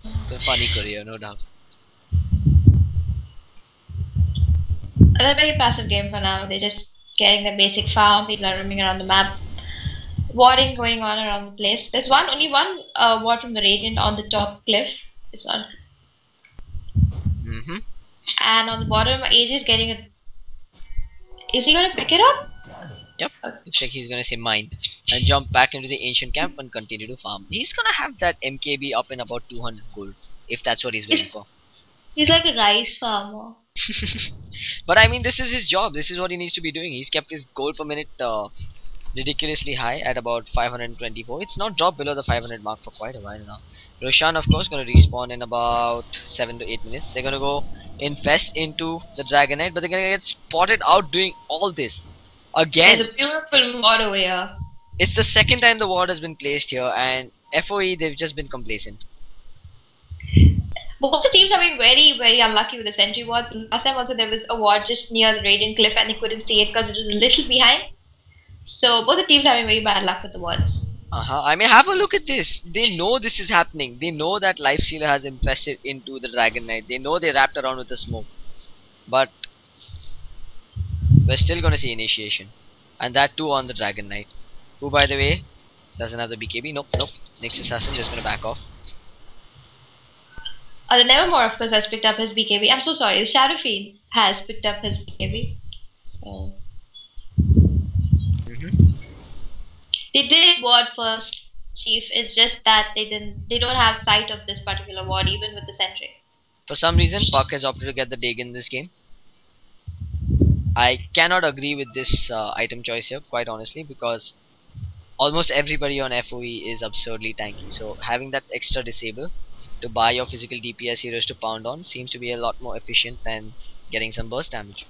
It's a funny courier, no doubt. They're a very passive game for now. They're just getting the basic farm. People are roaming around the map. Warding going on around the place. There's only one ward from the Radiant on the top cliff. It's not. And on the bottom, AJ is getting a. Is he gonna pick it up? Yep. Looks like he's gonna say mine and jump back into the ancient camp and continue to farm. He's gonna have that MKB up in about 200 gold if that's what he's going for. He's like a rice farmer. But I mean, this is his job. This is what he needs to be doing. He's kept his gold per minute ridiculously high at about 524. It's not dropped below the 500 mark for quite a while now. Roshan, of course, going to respawn in about 7 to 8 minutes. They're going to go infest into the Dragonite, but they're going to get spotted out doing all this again. There's a beautiful ward over here. It's the second time the ward has been placed here, and FoE, they've just been complacent. Both the teams have been very, very unlucky with the sentry wards. Last time also there was a ward just near the Radiant Cliff and they couldn't see it because it was a little behind. So both the teams are having very bad luck with the wards. I mean, have a look at this. They know this is happening. They know that Lifestealer has infested into the Dragon Knight. They know they wrapped around with the smoke. But we're still gonna see initiation. And that too on the Dragon Knight. Who, by the way, doesn't have the BKB. Nope. Next Assassin just gonna back off. The Nevermore, of course, has picked up his BKB. I'm so sorry. The Shadow Fiend has picked up his BKB. So they did ward first, Chief. It's just that they don't have sight of this particular ward, even with the sentry. For some reason, Puck has opted to get the dig in this game. I cannot agree with this item choice here, quite honestly, because almost everybody on FoE is absurdly tanky. So having that extra disable to buy your physical DPS heroes to pound on seems to be a lot more efficient than getting some burst damage.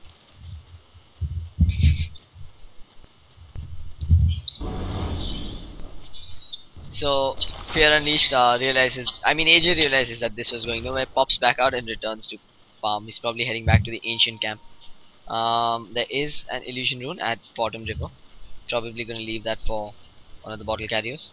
So Fear Unleashed realizes, I mean AJ realizes that this was going nowhere, pops back out and returns to farm. He's probably heading back to the ancient camp. There is an illusion rune at Bottom River. Probably gonna leave that for one of the bottle carriers.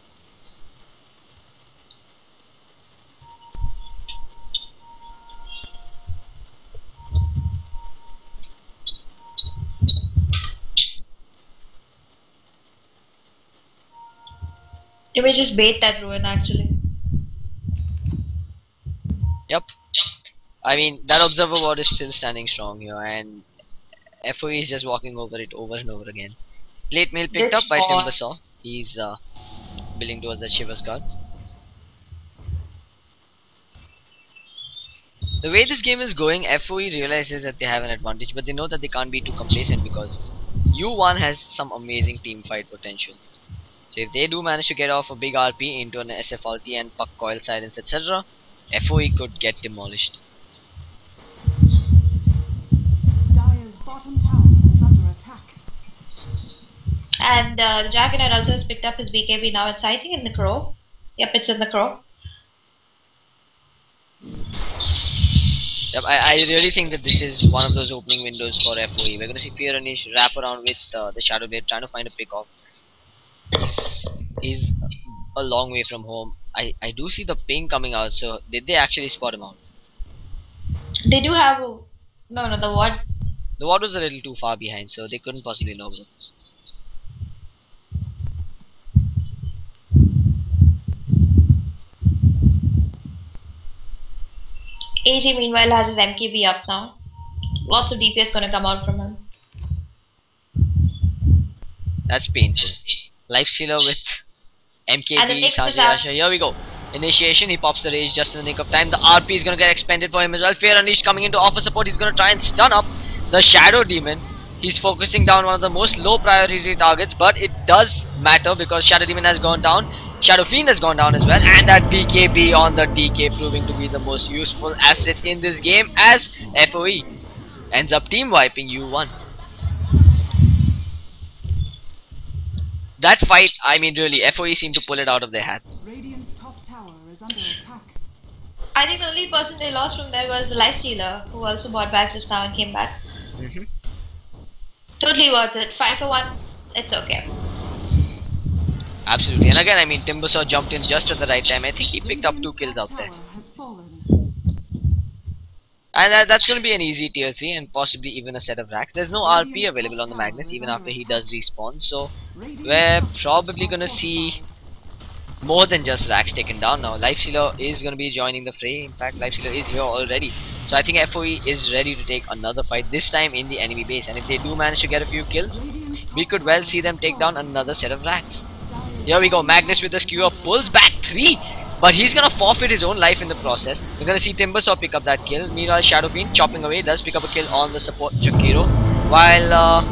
You may just bait that ruin actually. Yep. I mean that observer ward is still standing strong here, and FoE is just walking over it over and over again. Plate mail picked This up by bot. Timbersaw. He's building towards that Shiva's guard. The way this game is going, FoE realizes that they have an advantage, but they know that they can't be too complacent because U1 has some amazing team fight potential. So if they do manage to get off a big RP into an SF ulti and puck coil silence etc., FoE could get demolished. Dire's bottom tower is under attack. And the Dragonite also has picked up his BKB now. It's I think in the Crow. Yep, it's in the Crow. Yep, I really think that this is one of those opening windows for FoE. We're gonna see Fear Anish wrap around with the Shadow Blade, trying to find a pick off. He's a long way from home. I do see the ping coming out, so did they actually spot him out? They do have a... No, the what? The ward was a little too far behind, so they couldn't possibly know about this. AJ meanwhile has his MKB up now. Lots of DPS gonna come out from him. That's painful. Lifestealer with And the MKB, next is Sanjayasha. Here we go. Initiation, he pops the rage just in the nick of time. The RP is gonna get expended for him as well. Fear Unleashed coming in to offer support. He's gonna try and stun up the Shadow Demon. He's focusing down one of the most low priority targets, but it does matter because Shadow Demon has gone down. Shadow Fiend has gone down as well, and that BKB on the DK proving to be the most useful asset in this game as FoE ends up team wiping U1. That fight, I mean really, FoE seemed to pull it out of their hats. Radiant's top tower is under attack. I think the only person they lost from there was the Lifestealer, who also bought back just now and came back. Totally worth it. 5 for 1. It's okay. Absolutely, and again, I mean, Timbersaw jumped in just at the right time. I think he picked up 2 kills out there. Tower has fallen. And that's going to be an easy tier 3 and possibly even a set of racks. There's no RP available on the Magnus even after he does respawn, so we're probably going to see more than just racks taken down now. Lifestealer is going to be joining the fray. In fact, Lifestealer is here already. So I think FoE is ready to take another fight, this time in the enemy base. And if they do manage to get a few kills, we could well see them take down another set of racks. Here we go, Magnus with the skewer pulls back 3, but he's gonna forfeit his own life in the process. We're gonna see Timbersaw pick up that kill. Meanwhile, Shadow Fiend chopping away does pick up a kill on the support Jakiro. While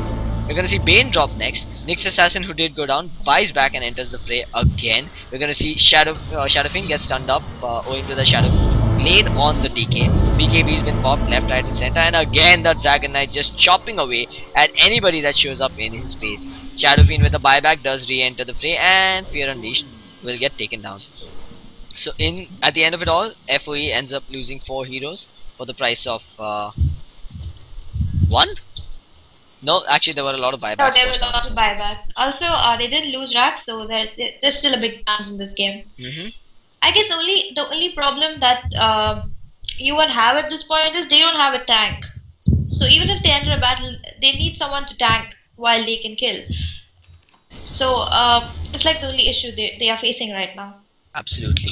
we're gonna see Bane drop next. Nyx Assassin, who did go down, buys back and enters the fray again. We're gonna see Shadow Fiend get stunned up owing to the Shadow Blade on the DK. BKB's been popped left, right, and center, and again the Dragon Knight just chopping away at anybody that shows up in his face. Shadow Fiend with a buyback does re-enter the fray, and Fear Unleashed will get taken down. So at the end of it all, FoE ends up losing 4 heroes for the price of 1? No, actually there were a lot of buybacks. No, there were lots of buybacks. Also, they didn't lose racks, so there's still a big chance in this game. I guess the only problem that U1 have at this point is they don't have a tank. So even if they enter a battle, they need someone to tank while they can kill. So it's like the only issue they are facing right now. Absolutely.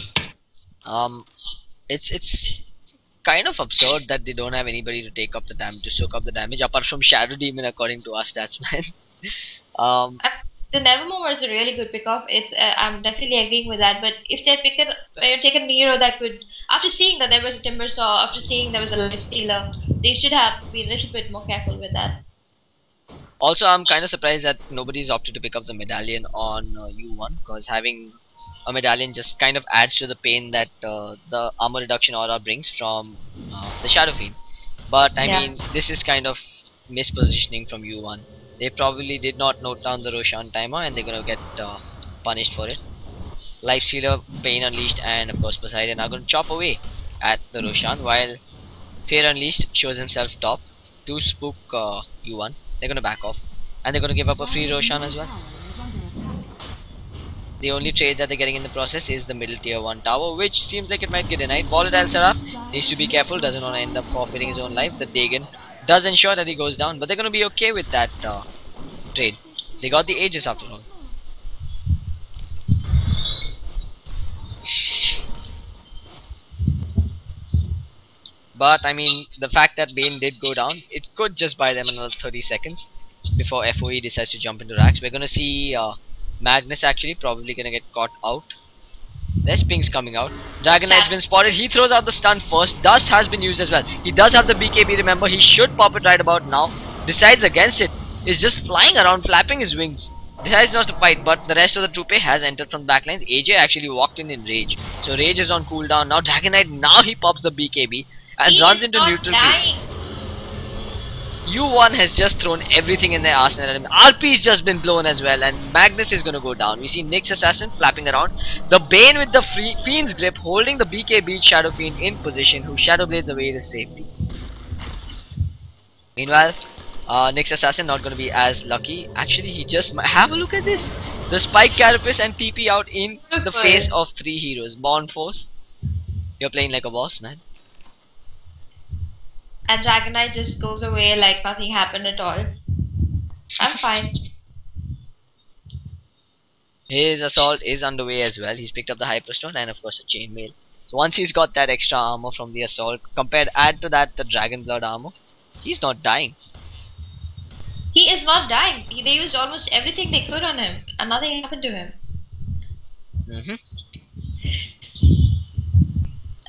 It's kind of absurd that they don't have anybody to take up the damage, to soak up the damage, apart from Shadow Demon according to our stats, man. The Nevermore is a really good pickoff. I'm definitely agreeing with that. But if they're taken a hero that could, after seeing that there was a Timbersaw, after seeing there was a Lifestealer, they should have been a little bit more careful with that. Also, I'm kind of surprised that nobody's opted to pick up the medallion on U1, because having a medallion just kind of adds to the pain that the armor reduction aura brings from the Shadow Fiend. But I mean, this is kind of mispositioning from U1. They probably did not note down the Roshan timer, and they're gonna get punished for it. Life Stealer, Pain Unleashed, and of course Poseidon are going to chop away at the Roshan, while Fear Unleashed shows himself top to spook U1. They're going to back off, and they're going to give up a free Roshan as well. The only trade that they're getting in the process is the middle tier 1 tower, which seems like it might get denied. Volatile Seraph needs to be careful, doesn't want to end up forfeiting his own life. The Dagon does ensure that he goes down, but they're going to be okay with that trade. They got the Aegis after all. But I mean, the fact that Bane did go down, it could just buy them another 30 seconds before FoE decides to jump into racks. We're gonna see Magnus actually probably gonna get caught out. There's pings coming out. Dragon Knight's been spotted. He throws out the stun first. Dust has been used as well. He does have the BKB, remember. He should pop it right about now. Decides against it. He's just flying around, flapping his wings. Decides not to fight, but the rest of the troop has entered from the backline. AJ actually walked in Rage. So Rage is on cooldown. Now Dragon Knight, now he pops the BKB and runs into neutral creeps. U1 has just thrown everything in their arsenal at him. RP's just been blown as well, and Magnus is gonna go down. We see Nyx Assassin flapping around. The Bane with the Fiend's grip holding the BKB Shadow Fiend in position, who Shadow Blades away to safety. Meanwhile, Nyx Assassin not gonna be as lucky. Actually, he just have a look at this. The Spike Carapace and TP out in the face of 3 heroes. Born Force, you're playing like a boss, man. And Dragon Knight just goes away like nothing happened at all. I'm fine. His assault is underway as well. He's picked up the Hyperstone and of course a Chainmail. So once he's got that extra armor from the assault, add to that the Dragon Blood armor, he's not dying. He is not dying. They used almost everything they could on him and nothing happened to him.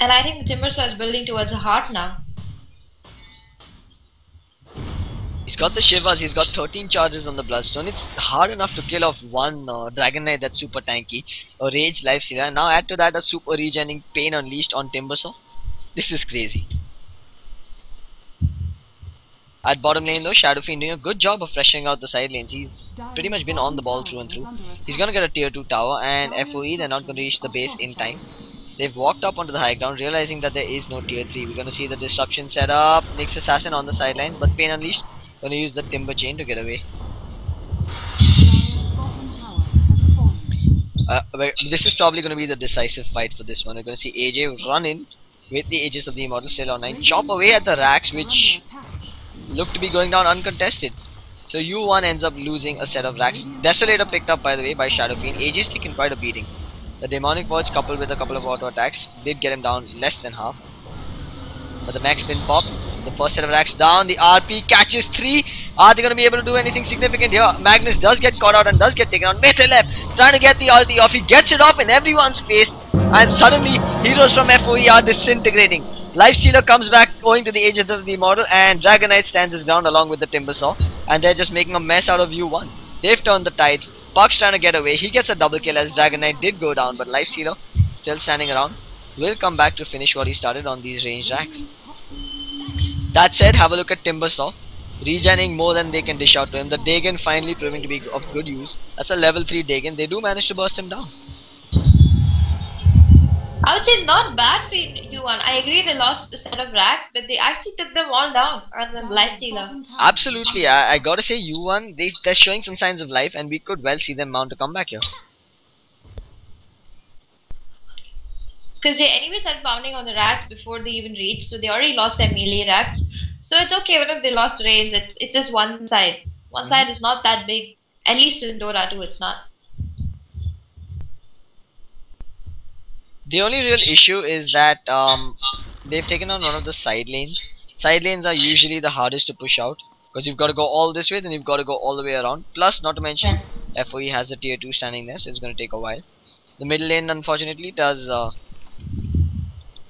And I think the Timbersaw is building towards a heart now. He's got the Shivas, he's got 13 charges on the Bloodstone. It's hard enough to kill off one Dragon Knight that's super tanky. A Rage Life Stealer. Now add to that a super regening Pain Unleashed on Timbersaw. This is crazy. At bottom lane though, Shadow Fiend doing a good job of freshening out the side lanes. He's pretty much been on the ball through and through. He's gonna get a tier 2 tower, and FoE, they're not gonna reach the base in time. They've walked up onto the high ground, realizing that there is no tier 3. We're gonna see the disruption set up. Nyx Assassin on the sidelines, but Pain Unleashed gonna use the Timber Chain to get away. This is probably gonna be the decisive fight for this one. We're gonna see AJ run in with the Aegis of the Immortal still online, chop away at the racks, which look to be going down uncontested. So U1 ends up losing a set of racks. Desolator picked up by the way by Shadow Fiend. AJ's taken quite a beating. The Demonic Forge coupled with a couple of auto attacks did get him down less than half. But the max pin pop, the first set of racks down, the RP catches 3. Are they going to be able to do anything significant here? Magnus does get caught out and does get taken on. Metal left, trying to get the ulti off. He gets it off in everyone's face, and suddenly heroes from FoE are disintegrating. Lifestealer comes back owing to the Aegis of the Immortal, and Dragon Knight stands his ground along with the Timbersaw, and they're just making a mess out of U1. They've turned the tides. Puck's trying to get away. He gets a double kill as Dragon Knight did go down, but Lifestealer still standing around. Will come back to finish what he started on these ranged racks. That said, have a look at Timbersaw. Regening more than they can dish out to him. The Dagon finally proving to be of good use. That's a level 3 Dagon. They do manage to burst him down. I would say not bad for U1. I agree they lost a set of racks, but they actually took them all down rather than Lifestealer. Absolutely. I gotta say U1, they're showing some signs of life, and we could well see them mount a comeback here. Because their enemies are pounding on the racks before they even reach, so they already lost their melee racks. So it's okay even if they lost range, it's just one side. One side is not that big. At least in Dota 2 it's not. The only real issue is that they've taken on one of the side lanes. Side lanes are usually the hardest to push out, because you've got to go all this way, then you've got to go all the way around. Plus, not to mention, FoE has a tier 2 standing there, so it's going to take a while. The middle lane unfortunately does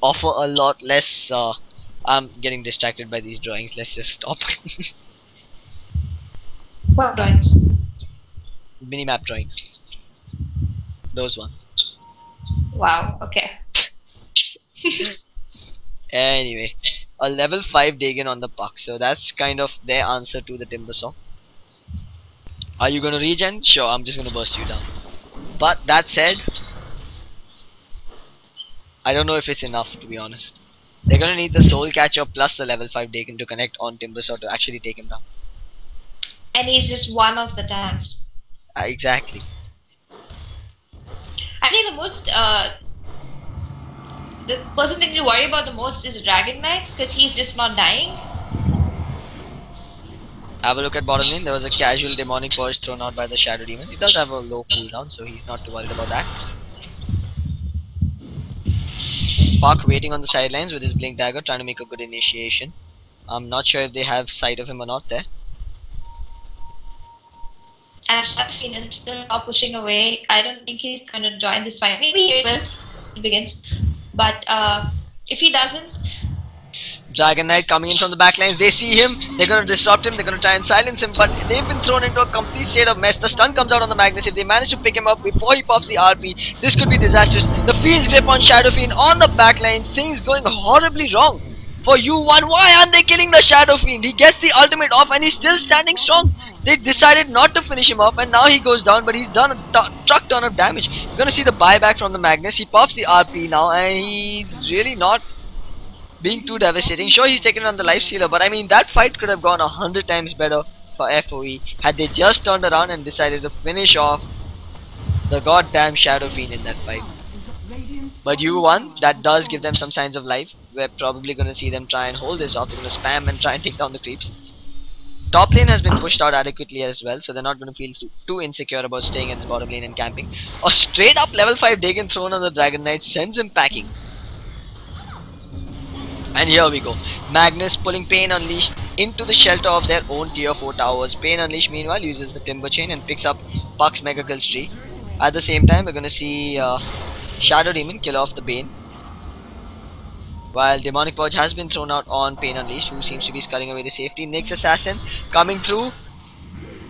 offer a lot less. I'm getting distracted by these drawings. Let's just stop. What drawings? Minimap drawings. Those ones. Wow, okay. Anyway, a level 5 Dagon on the puck. So that's kind of their answer to the Timbersaw. Are you gonna regen? Sure, I'm just gonna burst you down. But that said, I don't know if it's enough, to be honest. They're gonna need the Soul Catcher plus the level 5 Dagon to connect on Timbersaw to actually take him down. And he's just one of the tanks. Exactly. I think the person thing to worry about the most is Dragon Knight, because he's just not dying. Have a look at bottom lane. There was a casual demonic purge thrown out by the Shadow Demon. He does have a low cooldown, so he's not too worried about that. Puck waiting on the sidelines with his blink dagger, trying to make a good initiation. I'm not sure if they have sight of him or not there. And Shadowfiend is still not pushing away. I don't think he's going to join this fight. Maybe he will. It begins. But if he doesn't, Dragon Knight coming in from the backlines. They see him. They're going to disrupt him. They're going to try and silence him. But they've been thrown into a complete state of mess. The stun comes out on the Magnus. If they manage to pick him up before he pops the RP, this could be disastrous. The Fiend's grip on Shadowfiend on the backlines. Things going horribly wrong for U1. Why aren't they killing the Shadowfiend? He gets the ultimate off and he's still standing strong. They decided not to finish him off and now he goes down, but he's done a truck ton of damage. You're going to see the buyback from the Magnus. He pops the RP now and he's really not being too devastating. Sure, he's taken on the life stealer, but I mean that fight could have gone 100 times better for FoE had they just turned around and decided to finish off the goddamn Shadow Fiend in that fight. But U1, that does give them some signs of life. We're probably going to see them try and hold this off. They're going to spam and try and take down the creeps. Top lane has been pushed out adequately as well, so they're not going to feel too insecure about staying in the bottom lane and camping. A straight up level 5 Dagon thrown on the Dragon Knight sends him packing. And here we go. Magnus pulling Pain Unleashed into the shelter of their own tier 4 towers. Pain Unleashed meanwhile uses the Timber Chain and picks up Puck's Mega Kill Tree. At the same time, we're gonna see Shadow Demon kill off the Bane. While Demonic Purge has been thrown out on Pain Unleashed, who seems to be sculling away to safety. Nyx Assassin coming through.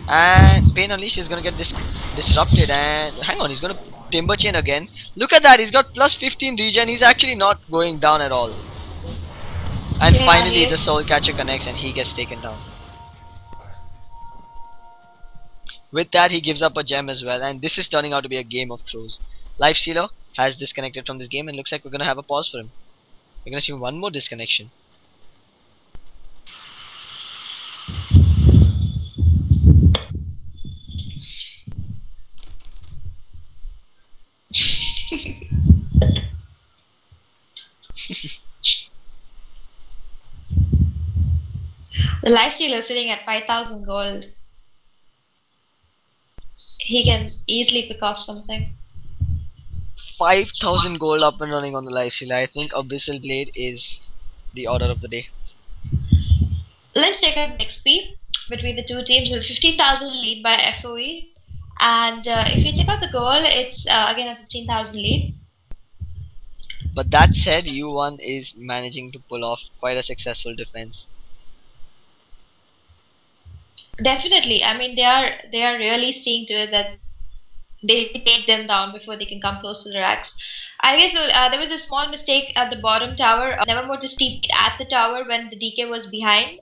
And Pain Unleashed is gonna get disrupted. And hang on, he's gonna Timber Chain again. Look at that, he's got plus 15 regen. He's actually not going down at all. And yeah, finally the Soul Catcher connects and he gets taken down. With that he gives up a gem as well, and this is turning out to be a game of throws. Lifestealer has disconnected from this game and looks like we're gonna have a pause for him. We're gonna see one more disconnection. The lifestealer is sitting at 5,000 gold. He can easily pick off something. 5,000 gold up and running on the lifestealer. I think Abyssal Blade is the order of the day. Let's check out XP between the two teams. It's 15,000 lead by FoE. And if you check out the goal, it's again a 15,000 lead. But that said, U1 is managing to pull off quite a successful defense. Definitely. I mean, they are really seeing to it that they take them down before they can come close to the racks. I guess there was a small mistake at the bottom tower. Nevermore just TP'd at the tower when the DK was behind.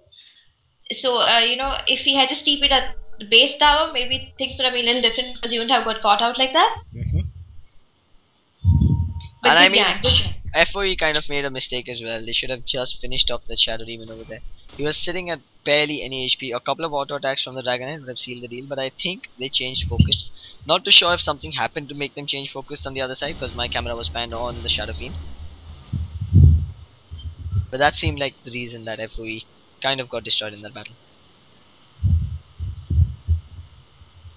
So you know, if he had just TP'd at the base tower, maybe things would have been a little different because you wouldn't have got caught out like that. But and I mean, FoE kind of made a mistake as well. They should have just finished off the Shadow Demon over there. He was sitting at barely any HP. A couple of auto attacks from the Dragon Knight would have sealed the deal, but I think they changed focus. Not too sure if something happened to make them change focus on the other side, because my camera was panned on the Shadow Fiend. But that seemed like the reason that FoE kind of got destroyed in that battle.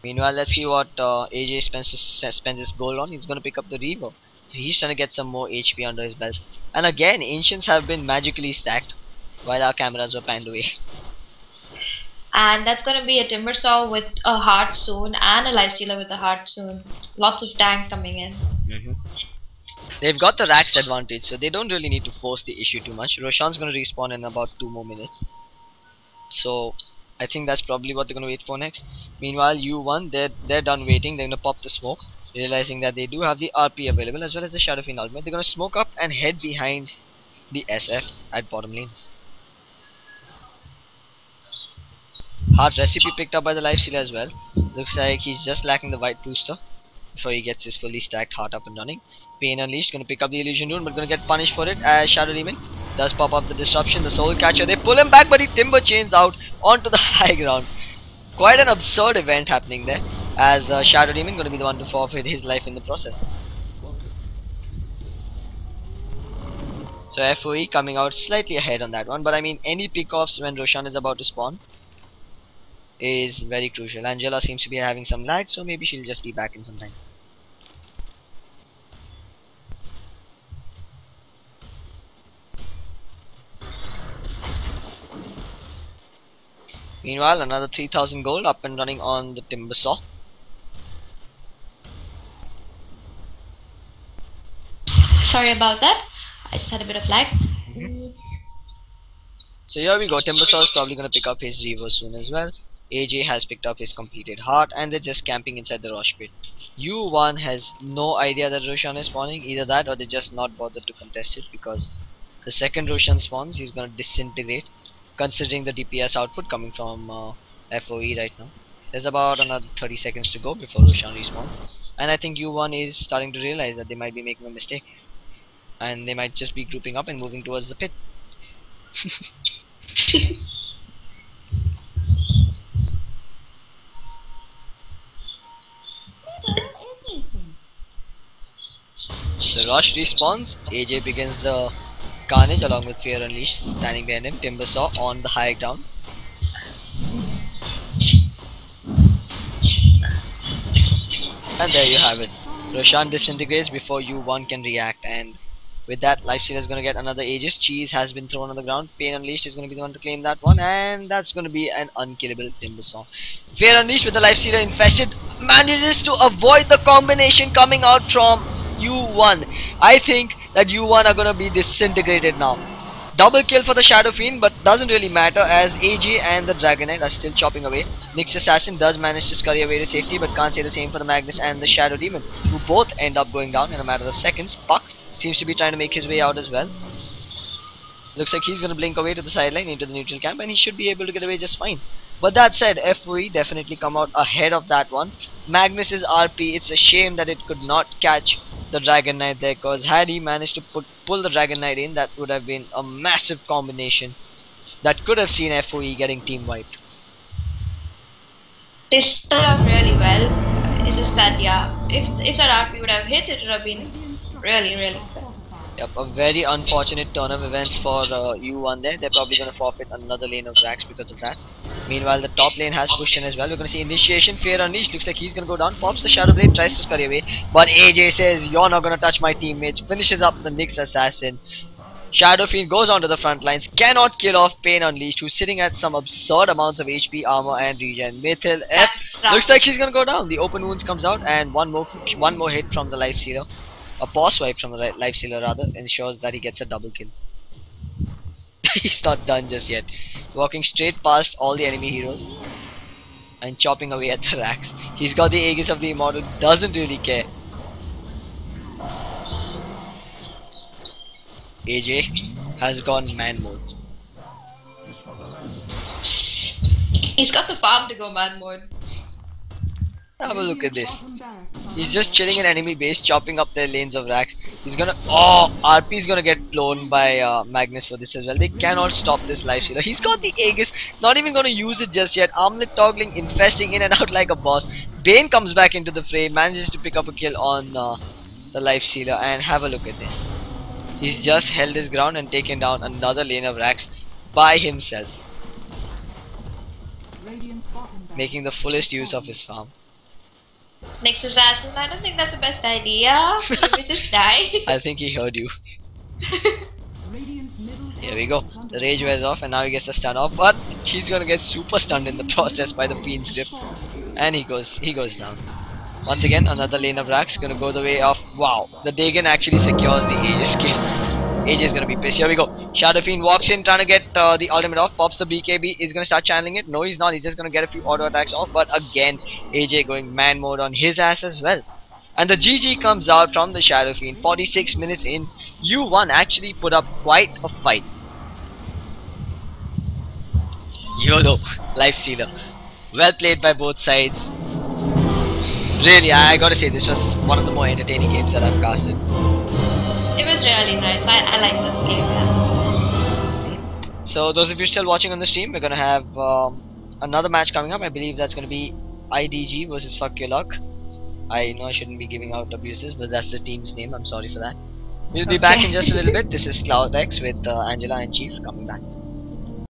Meanwhile, let's see what AJ spends his gold on. He's going to pick up the Reaver. He's trying to get some more HP under his belt. And again, Ancients have been magically stacked while our cameras were panned away. And that's going to be a Timbersaw with a Heart soon and a Lifestealer with a Heart soon. Lots of tank coming in. They've got the Rax advantage, so they don't really need to force the issue too much. Roshan's going to respawn in about 2 more minutes. So I think that's probably what they're going to wait for next. Meanwhile, U1, they're done waiting. They're going to pop the smoke, realizing that they do have the RP available as well as the Shadow Fiend ultimate. They're going to smoke up and head behind the SF at bottom lane. Heart recipe picked up by the Lifestealer as well. Looks like he's just lacking the white booster. before he gets his fully stacked heart up and running. Pain Unleashed gonna pick up the illusion rune, but gonna get punished for it as Shadow Demon does pop up the disruption. The Soul Catcher, they pull him back, but he timber chains out onto the high ground. Quite an absurd event happening there, as Shadow Demon gonna be the one to forfeit his life in the process. So FoE coming out slightly ahead on that one, but I mean any pickoffs when Roshan is about to spawn is very crucial. Angela seems to be having some lag, so maybe she'll just be back in some time. Meanwhile, another 3000 gold up and running on the Timber Saw. Sorry about that. I just had a bit of lag. So here we go. Timber Saw is probably going to pick up his Reaver soon as well. AJ has picked up his completed heart, and they're just camping inside the Rosh pit. U1 has no idea that Roshan is spawning. Either that or they just not bothered to contest it, because the second Roshan spawns, he's going to disintegrate, considering the DPS output coming from FoE right now. There's about another 30 seconds to go before Roshan respawns, and I think U1 is starting to realize that they might be making a mistake, and they might just be grouping up and moving towards the pit. The Rush respawns, AJ begins the carnage along with Fear Unleashed standing behind him. Timbersaw on the high ground. And there you have it. Roshan disintegrates before U1 can react, and with that, Lifestealer is going to get another Aegis. Cheese has been thrown on the ground. Pain Unleashed is going to be the one to claim that one, and that's going to be an unkillable Timbersaw. Fear Unleashed with the Lifestealer infested manages to avoid the combination coming out from U1. I think that U1 are going to be disintegrated now. Double kill for the Shadow Fiend, but doesn't really matter as AJ and the Dragon Knight are still chopping away. Nyx Assassin does manage to scurry away to safety, but can't say the same for the Magnus and the Shadow Demon, who both end up going down in a matter of seconds. Puck seems to be trying to make his way out as well. Looks like he's going to blink away to the sideline into the neutral camp, and he should be able to get away just fine. But that said, FoE definitely come out ahead of that one. Magnus's RP, it's a shame that it could not catch the Dragon Knight there, because had he managed to pull the Dragon Knight in, that would have been a massive combination that could have seen FoE getting team wiped. They started off really well. It's just that, yeah, if that RP would have hit, it would have been really good. Yep, a very unfortunate turn of events for U1 there. They're probably going to forfeit another lane of Rax because of that. Meanwhile, the top lane has pushed in as well. We're going to see Initiation. Fear Unleashed looks like he's going to go down. Pops the Shadow Blade, tries to scurry away. But AJ says, you're not going to touch my teammates. Finishes up the Nyx Assassin. Shadow Fiend goes onto the front lines. Cannot kill off Pain Unleashed, who's sitting at some absurd amounts of HP, armor and regen. Mythil F looks like she's going to go down. The Open Wounds comes out, and one more hit from the Lifestealer. A pause swipe from the Lifestealer rather ensures that he gets a double kill. He's not done just yet. Walking straight past all the enemy heroes and chopping away at the racks. He's got the Aegis of the Immortal, doesn't really care. AJ has gone man mode. He's got the farm to go man mode. Have a look at this. He's just chilling in enemy base, chopping up their lanes of racks. He's gonna... Oh! RP is gonna get blown by Magnus for this as well. They cannot stop this Lifestealer. He's got the Aegis, not even gonna use it just yet. Armlet toggling, infesting in and out like a boss. Bane comes back into the fray, manages to pick up a kill on the Lifestealer, and have a look at this. He's just held his ground and taken down another lane of racks by himself, making the fullest use of his farm. Nyx Assassin, I don't think that's the best idea. Maybe just die. I think he heard you. Here we go. The rage wears off and now he gets the stun off, but he's gonna get super stunned in the process by the Fiend's grip. And he goes down. Once again, another lane of racks gonna go the way of... Wow, the Dagon actually secures the Aegis kill. AJ is gonna be pissed. Here we go. Shadow Fiend walks in trying to get the ultimate off. Pops the BKB. Is gonna start channeling it. No, he's not. He's just gonna get a few auto attacks off. But again, AJ going man mode on his ass as well. And the GG comes out from the Shadow Fiend. 46 minutes in. U1 actually put up quite a fight. YOLO. Lifestealer. Well played by both sides. Really, I gotta say, this was one of the more entertaining games that I've casted. It was really nice. I like this game. Yeah. So those of you still watching on the stream, we're gonna have another match coming up. I believe that's gonna be IDG versus Fuck Your Luck. I know I shouldn't be giving out abuses, but that's the team's name. I'm sorry for that. We'll be back in just a little bit. This is ClouDx with Angela and Chief coming back.